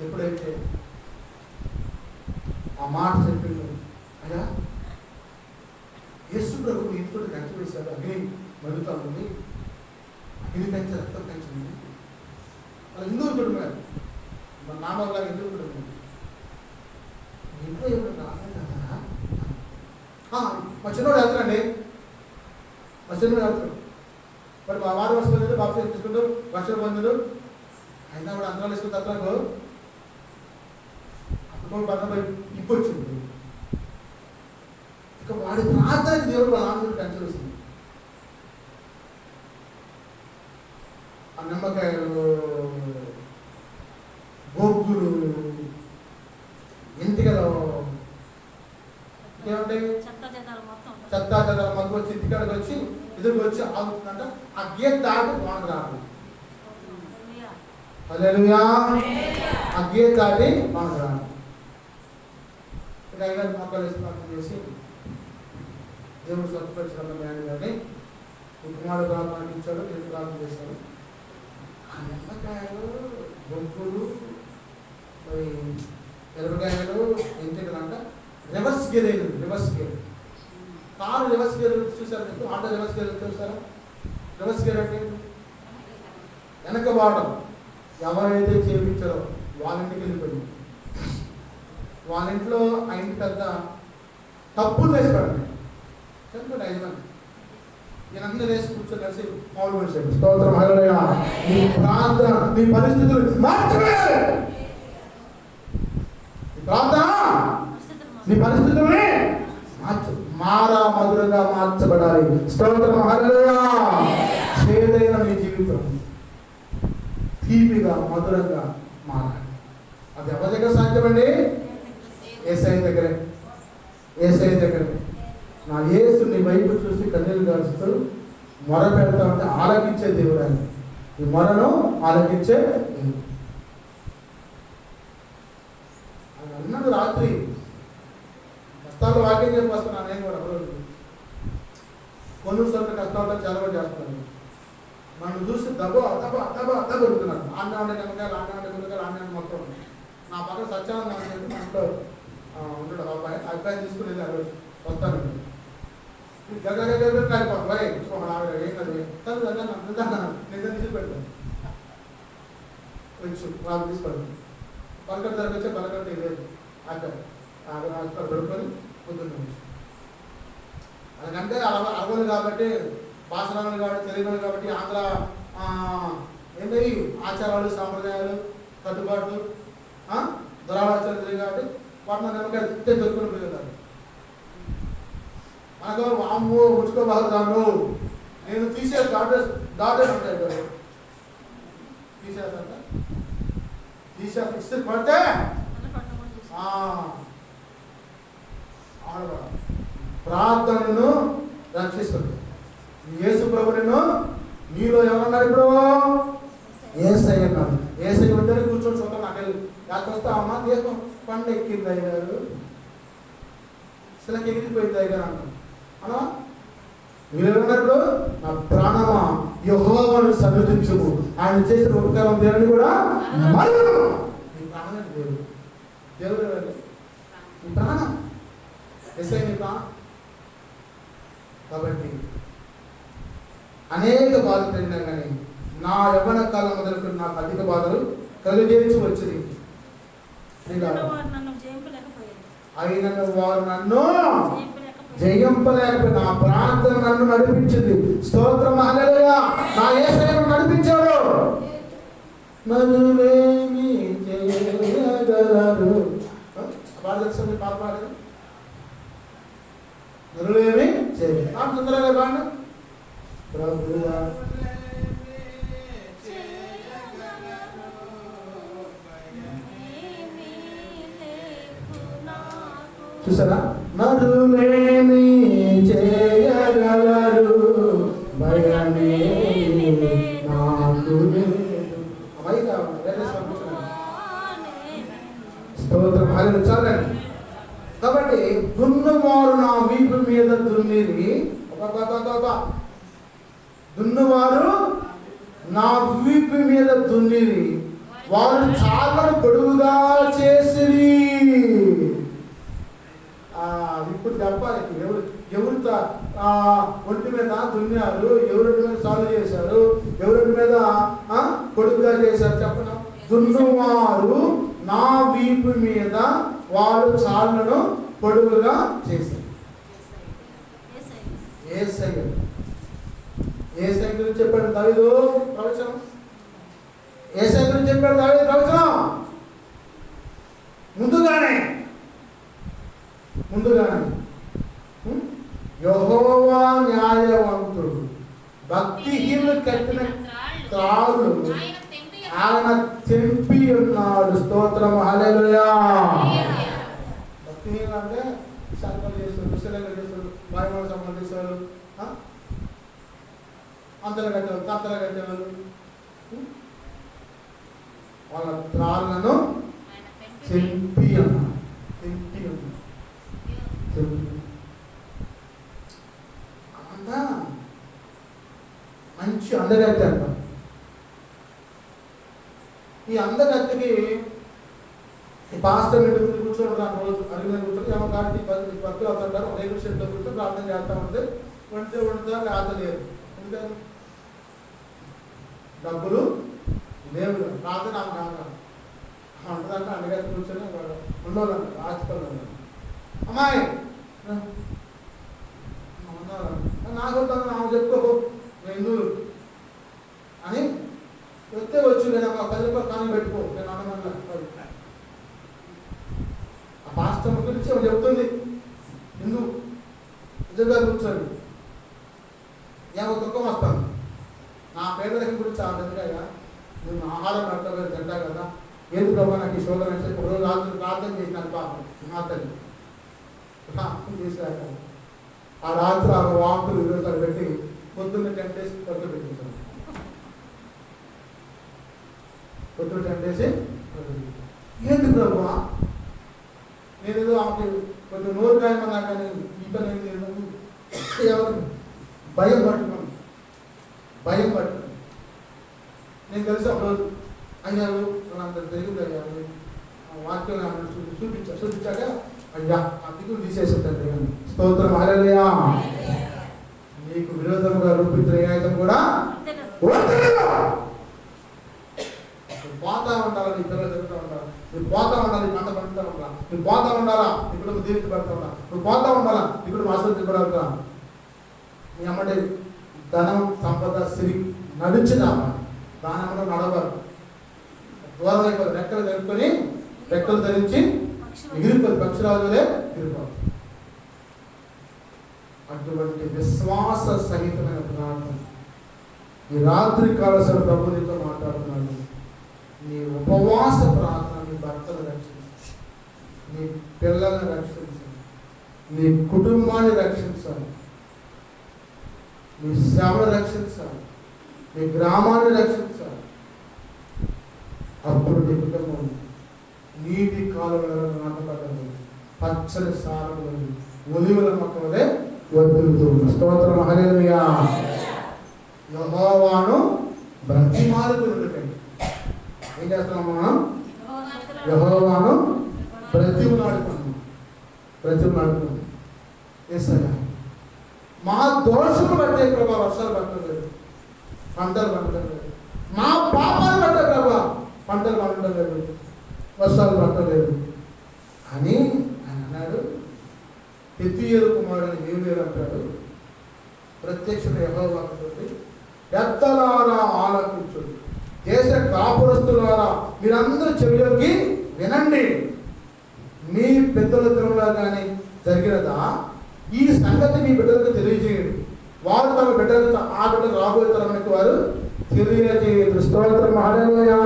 Speaker 1: ఎప్పుడైతే ఆ మాట చెప్పిండు, అయ్యా యేసు ప్రభు ఇంట్లో కంచె వేశాడు, అగ్ని మరుగుతా ఉంది, అగ్ని కంచె రక్తం కంచింది. వాళ్ళు హిందువులు కుటుంబారు, మన నామల్లాగా హిందువులు కుటుంబం. ఇంట్లో ఎవరు రాలేదు కదా మా చిన్నోడు వెళ్తాడండి, మా చిన్నోడు వెళ్తాడు. మరి మా వారు వస్తుంది బాప్తి తీసుకుంటూ రక్షణ పొందుడు అయినా కూడా అందరూ వేసుకున్న తత్వకు అప్పుడు బంధం ఇప్పుడు వచ్చింది. ఇక వాడి ప్రార్థనకి దేవుడు వాళ్ళ ఆంధ్రుడు టెన్షన్ వస్తుంది. ఆ నిమ్మకాయలు, బొగ్గులు, ఇంటికలో ఏమంటాయి చెత్తా చెదాలు మొత్తం వచ్చి ఇంటికాడికి వచ్చి ఎదురుకు వచ్చి ఆగుతుందంట. ఆ గేట్ దాటి వాన రాదు. హల్లెలూయా. ఆ గేట్ దాటి వాన రాదు. ఇక అయినా మొక్కలు వేసి ప్రార్థన చేసి దేవుడు స్వచ్ఛపరిచిన జ్ఞాని కానీ ఈ కుమారుడు ప్రార్థన ఇచ్చాడు, దేవుడు ప్రార్థన చేశాడు. ఆ నిమ్మకాయలు, బొగ్గులు, మరి మిరపకాయలు ఏంటంటే రివర్స్ గేర్ అయింది. Reverse gear car reverse gear చూసారు మీకు? ఆటో రివర్స్ గేర్ చూసారా? రివర్స్ గేర్ అంటే వెనక బాటం ఎవరైతే చేయించారో వాళ్ళ ఇంటికి వెళ్ళిపోయింది. వాళ్ళ ఇంట్లో ఆ ఇంటి పెద్ద తప్పులు వేసిపడండి చదువుకోండి. 5 మంది నేనందరూ వేసి కూర్చొని కలిసి మామూలు మనిషి స్తోత్రం హల్లెలూయా. నీ ప్రార్థన నీ పరిస్థితులు మార్చబడాలి. నీ ప్రార్థన నీ పరిస్థితుల్ని మారా మధురంగా మార్చబడాలి. స్తోత్రం హల్లెలూయా. చేదైన నీ జీవితం తీపిగా మధురంగా మారాలి. అది ఎవరి దగ్గర సాధ్యమండి? యేసయ్య దగ్గరే. యేసయ్య దగ్గరే. నా యేసు నీ వైపు చూసి కన్నీళ్ళు కారుస్తూ మొర పెడతా ఉంటే ఆలకించే దేవుడు ఆయన. ఈ మొరను ఆలకించే దేవుడు. ఆయన అన్నాడు రాత్రి కష్టాలు వాక్యం చెప్పి వస్తున్నాను నేను కూడా రోజు కొన్ని సొంత కష్టాలతో చాలా చేస్తున్నాను. నన్ను చూసి దొరుకుతున్నాను. ఆండాండ కనుకాయలు, ఆండాండ కనుకాయలు, ఆండాండ మొత్తం నా పక్కన సత్యానంద అని చెప్పి మా ఇంట్లో ఉంటాడు అబ్బాయి. అబ్బాయి తీసుకుని వెళ్ళి రోజు వస్తాను. దగ్గర కాలిపోతాయి ఏం కదా నిజం తీసి పెడతాను. వచ్చు వాళ్ళు తీసుకెళ్తాను. పలకడ దగ్గర వచ్చే పలకడ లేదు అక్కడ దొరుకుని పొద్దున్న అలాగంటే అరవలు కాబట్టి భాషలు కాబట్టి తెలియని కాబట్టి ఆంధ్ర ఏంటి ఆచారాలు సాంప్రదాయాలు కట్టుబాట్లు దురాచారాలు తెలియదు కాబట్టి వాటిని నిమ్మకాయ తిట్టే దొరుకుని పోయేదాన్ని. మనకు వాము ఉంచుకోబాగుతాను నేను తీసే డాక్టర్ ఉంటాయి తీసేదంట తీసే ఇస్తే పడితే ప్రార్థనను రక్షిస్తుంది. యేసు ప్రభువును నీలో ఎవరన్నారు? ఇప్పుడు యేసయ్య అన్నారు. యేసయ్య వద్దనే కూర్చొని చూద్దాం. నాకు నాకు వస్తామమ్మా దీపం పండు ఎక్కింది అయ్యారు అసలు ఎగిరిపోయింది అయ్యారు అంటాం. అలా మీరెవరన్నారు? ఇప్పుడు నా ప్రాణమా యెహోవాను సన్నిధించుము, ఆయన చేసిన ఉపకారం దేవుని కూడా మరువను. నీ ప్రాణం దేవుడు దేవుడు ఎవరండి? నీ ప్రాణం యేసయ్య నీ ప్రాణం. కాబట్టి అనేక బాధలు తిన్నా కానీ నా యవ్వన కాలం మొదలుకొని నాకు అధిక బాధలు కలిగేసి వచ్చింది. అయిన వారు నన్ను జయింపలేకపోయి నా ప్రార్థన నన్ను నడిపించింది. స్తోత్రం హల్లెలూయా. నా యేసయ్య నడిపించాడు. నన్నులేమి చేయగలరు పాట పాడదు. నన్నులేమి చేయగలరు తొందరగా పాడు. ప్రభువా చూసారా? నరులేమి చేయగలరు భయమే నాకు స్తోత్రం హల్లెలూయా. చాలండి. కాబట్టి దున్నువారు నా వీపు మీద దున్నిరి. దున్నువారు నా వీపు మీద దున్నిరి, వారు చాలా పొడుగుగా చేసిరి. ఇప్పుడు చెప్పాలి ఎవరు ఒంటి మీద దున్నారు, ఎవరింటి మీద సాల్వ్ చేశారు, ఎవరింటి మీద పొడుగుగా చేశారు చెప్పను. దున్నువారు నా వీపు మీద వారు చాళ్ళను పొడుగుగా చేశారు. యేసయ్య గురించి చెప్పాడు దావీదు ప్రవచనం. యేసయ్య గురించి చెప్పాడు దావీదు ప్రవచనం. ముందుగానే యెహోవా న్యాయవంతుడు, భక్తిహీనులు కట్టిన త్రాళ్ళు ఆయన తెంపి ఉన్నాడు. స్తోత్రం, హల్లెలూయా. భక్తిహీనులు అంటే సంకలు చేస్తారు, విషయాలు చేస్తారు, వాయువులకు సంబంధించారు, అంతలు కట్టేవాళ్ళు, తాతలు కట్టేవాళ్ళు, వాళ్ళ త్రాళ్ళను తెంపి ఉన్నాడు. అంతా మంచి అందగత్తే అంట. ఈ అందగత్తెకి పాస్టర్ ఇంటి ముందు కూర్చొని రోజు అడిగిన కూర్చొని ఏమో కాబట్టి భక్తులు అవుతుంటారు. రేగు షెడ్లో కూర్చొని ప్రార్థన చేస్తూ ఉంటే వండుతా రాతలేదు. ఎందుకని? డబ్బులు లేవు, ప్రార్థన కాదు అంటదంటే అందగత్తి కూర్చొని ఉండవాలంట. ఆచిపల్లి అమ్మాయి నాకు నాకు చెప్పుకో ఎందుకు అని వస్తే వచ్చి నేను ఒక 10 రూపాయలు కానీ పెట్టుకో, నేను అన్నమన్నా. ఆ పాస్టర్ గురించి చెప్తుంది ఎందుకు నిజంగా కూర్చొని ఏమో దుఃఖం వస్తాను. నా పేదరికం గురించి ఆ ఎందుకయ్యా నేను ఆహారం పెడతా తింటా కదా, ఏది ప్రభావ నాకు ఈ శోధన అంటే ఒక రోజు రాత్రి ప్రార్థన చేసినాను పాపం మా తల్లి చేశాక ఆ రాత్రి ఆ వాంతులు విరోధాలు పెట్టి పొద్దున్న 10 days పట్టు పెట్టించాను. పొద్దున్న 10 days ఏంటి ప్రభు నేనేదో ఆమెకి కొంచెం నోరు గాయమన్నా కానీ ఈ పని ఎవరు భయం పట్టుకున్నాను. నేను కలిసి అప్పుడు అయ్యారు అంత తెలుగులో అయ్యారు వాక్యం చూపించాక అయ్యా ఆ దిగులు తీసేసేటండి. స్తోత్రం, హల్లెలూయా. నీకు విరోధముగా రూపించిన ఏదం కూడా పోతా ఉండాలి. నీ పిల్లలు చెప్తూ ఉండాలి, నువ్వు పోతా ఉండాలి, పంట పండుతూ ఉండాలి, నువ్వు పోతా ఉండాలా ఇప్పుడు దీవించబడతా ఉండాలి, నువ్వు పోతా ఉండాలా ఇప్పుడు ఆశ్రయించబడతా. నీ అమ్మడి ధనం సంపద సిరి నడిచినామా దాని అమ్మలో నడవాలి. దూరం అయిపోయి రెక్కలు ధరించి ఎగిరిపోదు, పక్షిరాజులే ఎగిరిపోదు. అటువంటి విశ్వాస సహితమైన ప్రార్థన ఈ రాత్రి కాలసిన ప్రభు నీతో మాట్లాడుతున్నాడు. నీ ఉపవాస ప్రార్థన నీ భర్తను రక్షించు, నీ పిల్లల్ని రక్షించాలి, నీ కుటుంబాన్ని రక్షించాలి, నీ శ్రమను రక్షించాలి, నీ గ్రామాన్ని రక్షించాలి. అప్పుడు నీ కుటుంబం నీటి కాలువలలో నాటపడదు, పచ్చని సారములు ఒలివల మొక్కలే వర్ధిల్లుతూ ఉంది. స్తోత్రం, హల్లెలూయా. యెహోవాను బ్రతిమాలుకున్నటండి. ఏం చేస్తున్నాం మనం? యెహోవాను బ్రతిమాలుకున్నాం. యేసయ్యా మా దోషము బట్టే ప్రభా వర్షాలు పట్టలేదు, పంటలు పండలేదు, మా పాపాలు బట్టే ప్రభా పంటలు పండలేదు, వర్షాలు పట్టలేదు అని ఆయన అన్నాడు. పెతుయేలు కుమారుడు యేహూయేలు అంటాడు, ప్రత్యక్షత యెహోవా తోటి, పెద్దలారా ఆలకించుడి, దేశ కాపురస్తులారా మీరందరూ చెవిలోకి వినండి. మీ పెద్దల తరంలో కానీ జరిగినదా ఈ సంగతి మీ బిడ్డలకు తెలియజేయండి. వారు తమ బిడ్డలకు ఆ బిడ్డలు రాబోయే తరానికి వారు తెలియజేయదు. స్తోత్రం, హల్లెలూయా.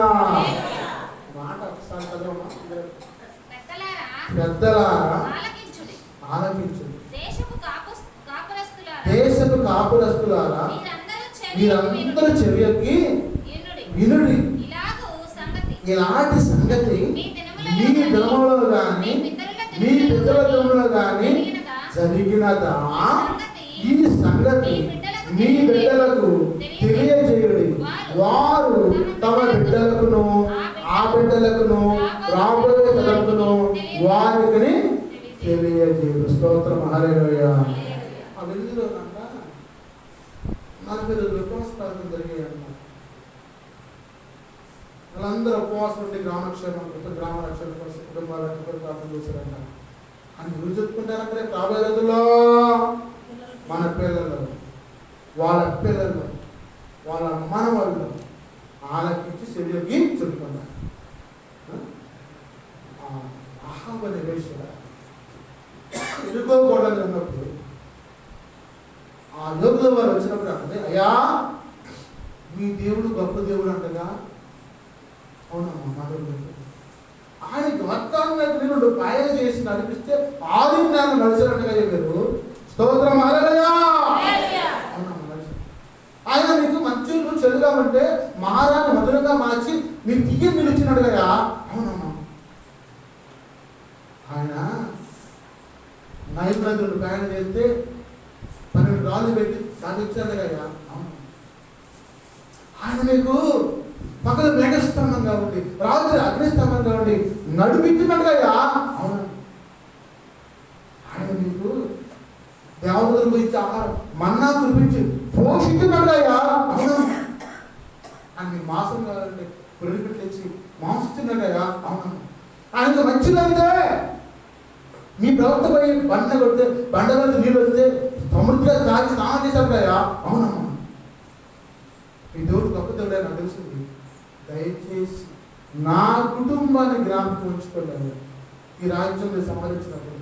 Speaker 1: మాట ఒకసారి చదవమా. పెద్దలారా ఆలకించుడి, దేశపు కాపురస్తులారా మీరందరూ చెవియొగ్గి వినుడి. ఇలాంటి సంగతి మీ దినములో కానీ మీ పితరుల దినములో కానీ జరిగినదా ఈ సంగతి మీ బిడ్డలకు తెలియజేయుడి. వారు తమ బిడ్డలకును ఆ బిడ్డలకును రాబోయే తరమును వారికి తెలియజేయుడు. స్తోత్రం, హల్లెలూయా. ఆ వెలుగులో కనుక 40 రోజులు ఉపవాస ప్రార్థన జరిగాయన్నమాట. వాళ్ళందరూ ఉపవాసం ఉండి గ్రామక్షేమం కోసం, గ్రామ రక్షణ కోసం, కుటుంబాల రక్షణ కోసం ప్రార్థన చేశారంట. అని గురి చెప్పుకుంటారంటే రాబోయే రోజుల్లో మన పిల్లలు, వాళ్ళ పిల్లలు, వాళ్ళ మనవాళ్ళు ఆలకించి శరీరంకి చెప్పుకున్నారు. అహాబు అనే వేశ్య ఎదుర్కోకూడదు అన్నప్పుడు ఆ యోగుల వారు వచ్చినప్పుడు అంటే, అయ్యా మీ దేవుడు గొప్ప దేవుడు అంటగా. అవునమ్మా మా దేవుడు. ఆయన గొప్పంగా నేను పాయలు చేసి నడిపిస్తే 6 నెలలు నడిచినట్టుగా చెప్పారు. స్తోత్రం హల్లెలూయా. ఆయన మీకు మంచి చెడుగా ఉంటే మహారాణి మధురంగా మార్చి మీరు తిరిగి నిలిచినాడు కదా. అవునమ్మా. ఆయన నైపుణ్యులు ప్రయాణం చేస్తే 12 రాళ్ళు పెట్టి సాధించాడు కదా. అవును. ఆయన మీకు పగలు మేఘస్తంభంగా ఉండి రాత్రి అగ్నిస్తంభంగా ఉండి నడిపించినాడు కదా. అవును. ఆయన మీకు దేవతలకు ఇచ్చే ఆహారం మన్నా కురిపించి పోషించినాడు కదా. అవును. ఆయన మీకు మాంసం కావాలంటే పురుగు తెచ్చి మాంసిస్తున్నాడు కదా. అవును. ఆయనకు మంచిదైతే మీ ప్రవక్త పోయి బండ కొడితే బండ వల్ల నీళ్ళు వస్తే సమృద్ధిగా తాగి స్నానం చేశారు కదా. అవునమ్మా. మీ దేవుడు గొప్ప దేవుడు నాకు తెలిసింది. దయచేసి నా కుటుంబాన్ని జ్ఞాపకం ఉంచుకోలేదు ఈ రాజ్యంలో సంహరించినప్పుడు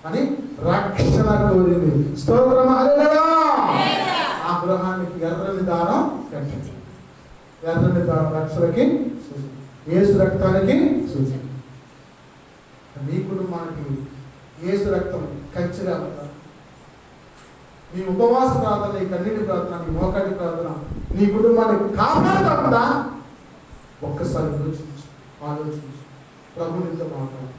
Speaker 1: అని రక్షణ కోరింది. స్తోత్రం హల్లెలూయా. ఆ గృహానికి ఎర్రని దారం కట్టింది. ఎర్రని దారం రక్షణకి సూచన, యేసు రక్తానికి సూచన. మీ కుటుంబానికి యేసు రక్తం ఖచ్చితంగా ఉంటారు. నీ ఉపవాస ప్రార్థన, నీ కన్నీటి ప్రార్థన, నీ మోకాటి ప్రార్థన నీ కుటుంబాన్ని కాపాడుతుందా? ఒక్కసారి ఆలోచించు. ప్రభు నీతో మాట్లాడు.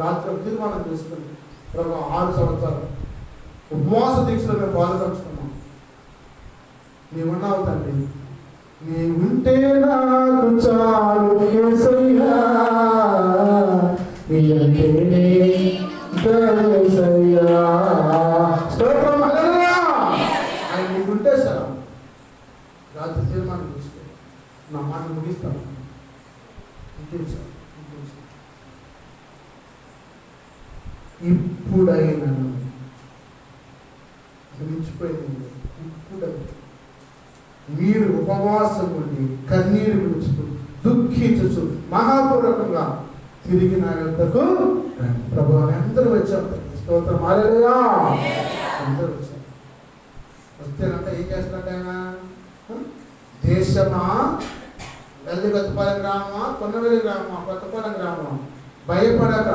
Speaker 1: రాత్రి తీర్మానం చేసుకుని, ప్రభు 6 సంవత్సరాలు ఉపవాస దీక్షలో మేము పాల్గొంచుకున్నాం. నీవున్నావు తండ్రి, నీ ఉంటే నాకు చాలు యేసయ్యా, నీ అంటేనే యేసయ్యా. స్తోత్రం హల్లెలూయా. ఆయన నీకుంటే సార్ రాత్రి తీర్మానం చేసుకో. నా మాట ముగిస్తాను. ఇప్పుడైనా మించిపోయింది. ఇప్పుడైనా మీరు ఉపవాసం ఉండి కన్నీరు విడుచుతూ దుఃఖించు మహాపూర్వకంగా తిరిగి నా యొద్దకు ప్రభు అని అందరూ వచ్చారు. స్తోత్రం హల్లెలూయా. అందరూ వచ్చారు. వస్తేనంతా ఏం చేస్తున్నట్టు ఆయన, దేశమా, గల్లి కొత్తపాలెం గ్రామమా, కొన్నవెల్లి గ్రామమా, కొత్తపాలెం గ్రామమా, భయపడక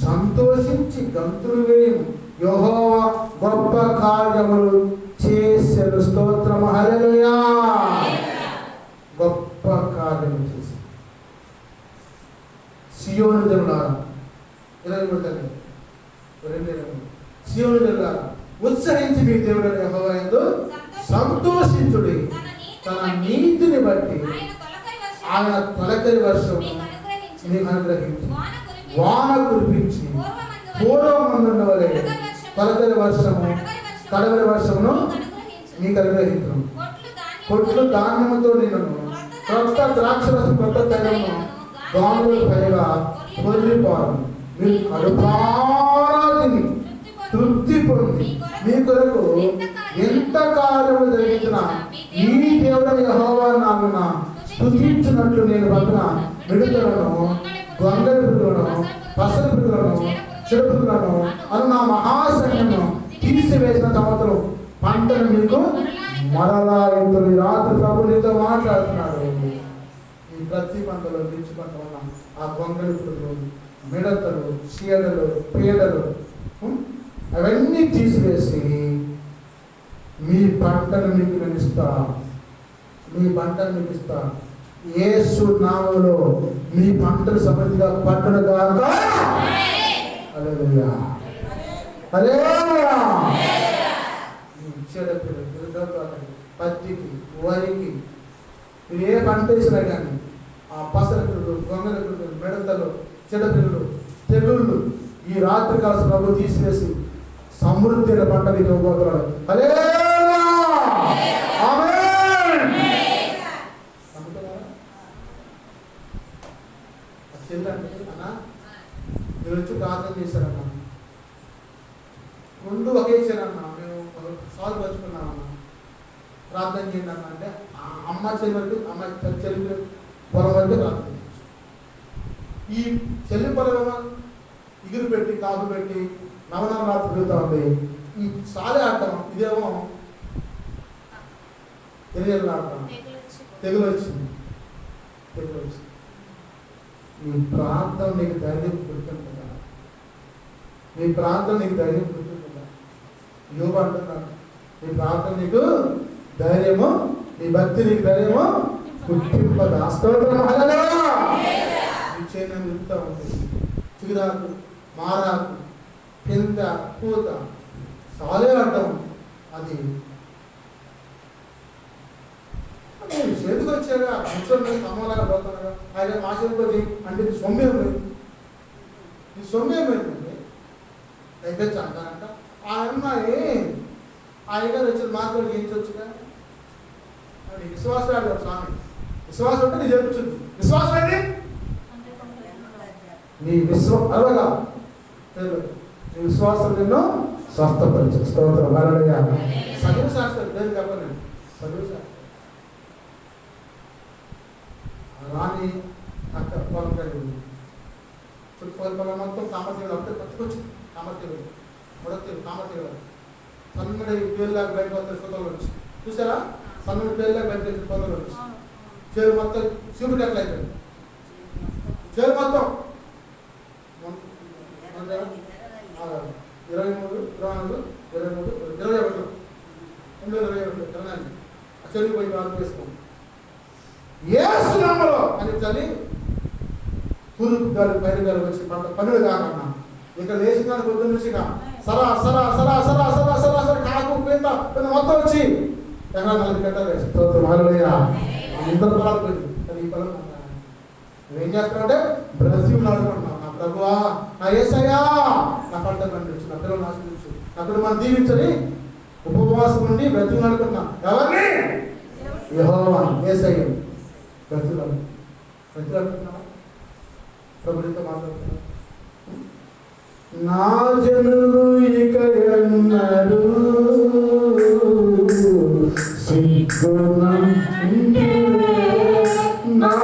Speaker 1: సంతోషించి గంతులు వేయము, యెహోవా గొప్ప కార్యములు చేసెను. స్తోత్రం హల్లెలూయా. గొప్ప కార్యములు చేసి సియోను జనులారా, 23 సియోను జనులారా ఉత్సహించి మీ దేవుడు యెహోవా యందు సంతోషించుడి. తన నీతిని బట్టి ఆయన తొలకరి వర్షం మీకు అనుగ్రహించి వాన కురిపించి పూర్వమందుండవలే తొలకరి వర్షము కడవరి వర్షమును మీకు అనుగ్రహించను. కొట్లు ధాన్యముతో నిన్ను, క్రొత్త ద్రాక్షరసం కొత్త తైలమును దోమలు పైగా పొర్లిపోను. మీరు కడుపారా తిని తృప్తి పొంది మీ కొరకు ఎంత కార్యము జరిగించిన ఈ దేవుడు యెహోవా నామమున స్తుతించినట్లు నేను పంపిన మిడతలను, గొంగళి పురుగులను, పసరు పురుగులను, చెడు పురుగులను అను నా మహాసైన్యమును తీసివేసిన సంవత్సరం పంటను మీకు మరలా ఇందులో రాత్రి ప్రభు నీతో మాట్లాడుతున్నాడు. ఈ ప్రతి పంటలో మిర్చి పంట వల్ల ఆ గొంగళి పురుగులు, మిడతలు, చీడలు, పీడలు అవన్నీ తీసివేసి మీ పంటను మీకు నేను ఇస్తా. మీ పంటను మీకు ఇస్తా. యేసు నామములో మీ పంటలు సమృద్ధిగా పంటను గాక. హల్లెలూయా. హల్లెలూయా. పత్తికి, వరికి మీరు ఏ పంట వేసినా కానీ ఆ పసర పిల్లలు, గొంగళి పిల్లలు, మిడతలు, చెడపిల్లలు, తెగుళ్ళు ఈ రాత్రి కాల ప్రభు తీసివేసి సమృద్ధి పంట మీకు ఇవ్వబోతున్నాడు. హల్లెలూయా. ఆమేన్. అన్నా మీరు వచ్చి ప్రార్థన చేశారన్నా, 2 ఒకే ఇచ్చారన్నా. మేము పాలు పంచుకున్నామన్నా, ప్రార్థన చేయండి అన్న అంటే అమ్మ చెల్లి అమ్మ చెల్లి పొలం వరకు ప్రార్థన చేయొచ్చు. ఈ చెల్లి పొలమేమో ఇగురు పెట్టి కాపు పెట్టి నవనవరాత్రి తిరుగుతూ ఉంది. ఈ సాలే ఆడటం ఇదేమో ఎరియల్ ఆడటం, తెగులు వచ్చింది. మీ ప్రాంతం నీకు ధైర్యం పుడుతుందా? మీ ప్రాంతం నీకు ధైర్యం పుడుతుందా? యోబు అంటున్నాడు, నీ ప్రాంతం నీకు ధైర్యము, నీ భక్తి నీకు ధైర్యము పుట్టింపదా. స్తోత్రం హల్లెలూయా. ఈ చేను నిలుపుతూ ఉంటుంది. చిగురాకు, మారాకు, పింద, పూత, సాలే ఆడటం అది చేతికి వచ్చాక ముచ్చని అమ్మలాగా పోతున్నాగా ఆయన ఆశీర్వది అంటే ఇది సొమ్మేం లేదు. ఈ సొమ్మేం ఏంటంటే అయిపోయి అంటారంట. ఆ అమ్మాయి ఆయన గారు వచ్చిన మార్పులు చేయించవచ్చుగా. అది విశ్వాసం ఆడారు స్వామి. విశ్వాసం అంటే నీ చేయించుంది. విశ్వాసం ఏంటి? నీ అలాగా నీ విశ్వాసం నిన్ను స్వస్థపరచు. స్తోత్రం హల్లెలూయా. చదువు శాస్త్రం నేను చెప్పలేను. చదువు శాస్త్రం రాని అక్కడ పొలం కలిగింది. చుట్టుపక్కల పొలం మొత్తం కామతీయులు అంటే పట్టుకొచ్చింది. కామతీయులు మొదటి కామతీయులు సన్నడి పేరులాగా బయట వస్తే ఫోటోలు వచ్చి చూసారా? సన్నడి పేరులాగా బయట వచ్చి ఫోటోలు వచ్చి చేరు మొత్తం శివుడికి ఎట్లా అయిపోయింది. చేరు మొత్తం 23, 24, 23, 21 2022 ఆ చెరువు పోయి వాళ్ళు చేసుకోండి. యేసు నామములో అని తల్లి తూర్పు గాలి పైన గాలి వచ్చి పనులు కాకన్నా ఇక్కడ లేచిన పొద్దు నుంచిగా సరా సరా సరా సరా సరా సరా సరా కాకు పింద మొత్తం వచ్చి 4 గంటలు స్తోత్రం హల్లెలూయా. అందరూ పొలాలు పోయింది. కానీ ఈ పొలం నువ్వేం చేస్తున్నావు అంటే బ్రతికి ఆడుకుంటున్నావు. నా ప్రభువా, నా యేసయ్యా, నా పంట పండించు, నా పిల్లలు ఆశీర్వదించు, నా కుటుంబాన్ని దీవించని ఉపవాసం నుండి బ్రతికి ఆడుకుంటున్నా. ఎవరిని? యెహోవాని, యేసయ్య బ్రతుకులాడు. బ్రతుకులాడుతున్నావా? ప్రభుత్వంతో మాట్లాడుతున్నా. నా జనులు ఇక ఎన్నడూ సిగ్గునంటే నా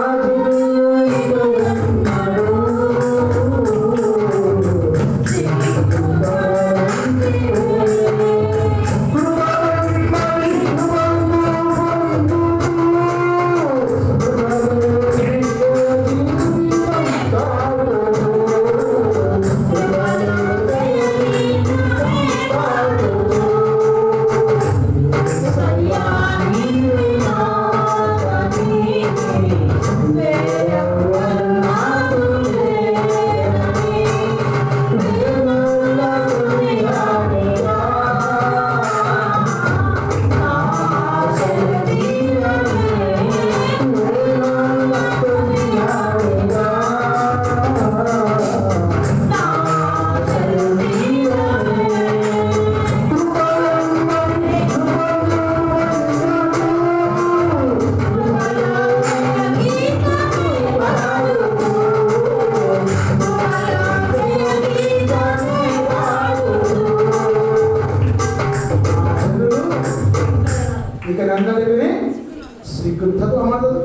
Speaker 1: సిగ్గుతో మాట్లాడు.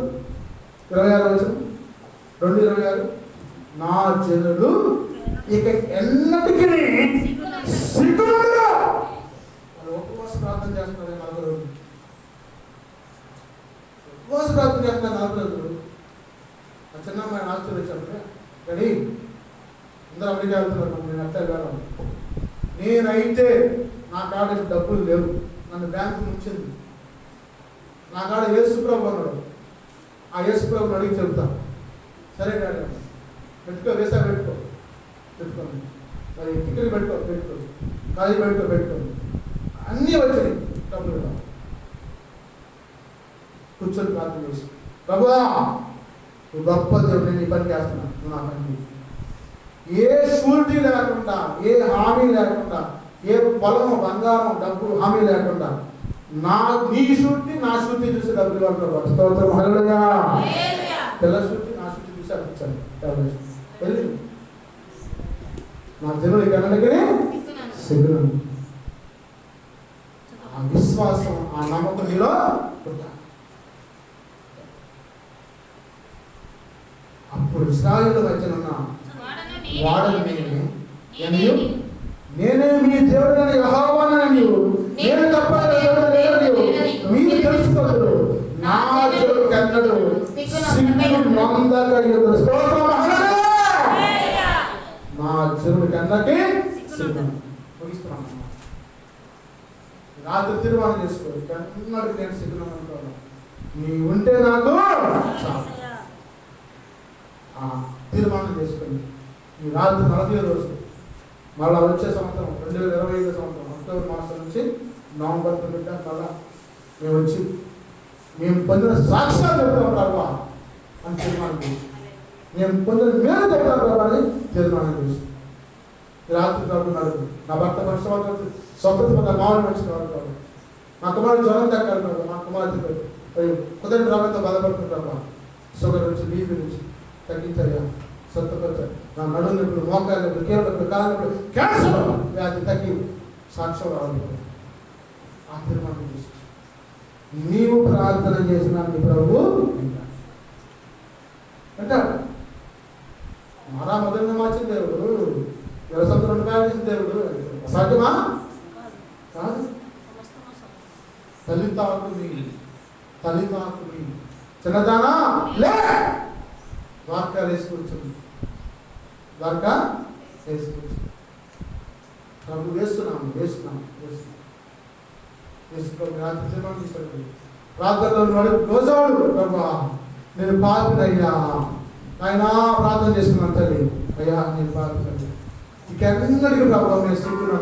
Speaker 1: 26 వచనం 2:26 నా జనులు ఇక ఎన్నటికీ సిగ్గుపడరు. ఉపవాస ప్రార్థన చేస్తున్నారు 4 రోజులు. ఉపవాస ప్రార్థన చేస్తున్నారు 4 రోజులు. ఆ చిన్న అమ్మాయి ఆశ్చర్యించాను. కానీ అందరూ అమెరికా వెళ్తున్నారు, నేను అట్లా వెళ్ళాను. నేనైతే నా కాడ డబ్బులు లేవు, నన్ను బ్యాంకు ముంచింది. నా కాడ యేసుప్రభు అన్నాడు. ఆ యేసుప్రభుని అడిగి చెప్తాను. సరే డాడీ పెట్టుకో, వేసా పెట్టుకోండి, మరి టికెట్ పెట్టుకో, ఖాళీ పెట్టుకో, అన్నీ వచ్చాయి డబ్బులు. కూర్చొని ప్రార్థన చేసి, ప్రభువా నువ్వు గొప్ప దేవుడు, నేను ఈ పని చేస్తున్నా, నువ్వు నా పని. ఏ షూరిటీ లేకుండా, ఏ హామీ లేకుండా, ఏ పొలము బంగారం డబ్బు హామీ లేకుండా నీ షూరిటీ నా షూరిటీ చూసి డబ్బులు ఇవ్వాలి. స్తోత్రం హల్లెలూయా. పిల్ల షూరిటీ నా షూరిటీ చూసి అనిపించాను. వెళ్ళి నా జనులు కన్నడకి సిగ్గును ఆ విశ్వాసం, ఆ నమ్మకం నీలో ఉండాలి. అప్పుడు ఇశ్రాయేలు మధ్యన ఉన్న వాడను నేనే మీ దేవుడని యెహోవానని నేను తప్ప దేవుడు లేడు మీరు తెలుసుకోదు. నా దేవుడు కన్నడు సిగ్గును నొందగలిగిన స్తోత్రం హల్లెలూయా. నా దేవుడు కన్నకి సిగ్గును ముగిస్తున్నాను. రాత్రి తీర్మానం చేసుకోవాలి, కన్నడికి నేను సిగ్గును అనుకోను, నీ ఉంటే నాకు చాలు. తీర్మానం చేసుకొని ఈ రాత్రి 40 రోజు మళ్ళీ వచ్చే సంవత్సరం 2025 సంవత్సరం అక్టోబర్ మాసం నుంచి నవంబర్ 9 మళ్ళా మేము వచ్చి మేము పొందిన సాక్ష్యాలు చెప్తాం ప్రభావ అని తీర్మానం చేసి, మేము పొందిన మేలు చెప్తాం ప్రభావ అని తీర్మానం చేసి రాత్రి ప్రభు నడుపు నా భర్త పరిశ్రమ స్వతంత్ర పొందిన మామూలు వచ్చిన వారు ప్రభావ, మా కుమారుడు జ్వరం తగ్గాలి ప్రభావ, మా కుమార్తె కుదరని రోగంతో బాధపడుతుంది ప్రభావ, షుగర్ నుంచి బీపీ నుంచి తగ్గించాయా, స్వస్థపరిచారు. నా నడుము ఇప్పుడు మోకాలు ఇప్పుడు కీళ్ళప్పుడు కాళ్ళు క్యాన్సర్ వ్యాధి తగ్గి సాక్ష్యం రావాలి. ఆ తీర్మానం చేసి నీవు ప్రార్థన చేసిన నీ ప్రభు అంటాడు. మరా మొదలుగా మార్చిన దేవుడు, 20 రూపాయలు ఇచ్చిన దేవుడు అసాధ్యమా కాదు. తల్లి తాకు మీ చిన్నదానా లే ద్వారకా వేసుకొచ్చింది, ద్వారకా వేసుకొచ్చింది. ప్రభు వేస్తున్నాము రాత్రి తీర్మానం తీసుకోండి. ప్రార్థనలో రోజాడు ప్రభా నేను పాపినయ్యా ఆయన ప్రార్థన చేసుకున్నాను తల్లి, అయ్యా నేను పాపినయ్యా ఇక ఎన్నడికి ప్రభావం నేను స్థితిలో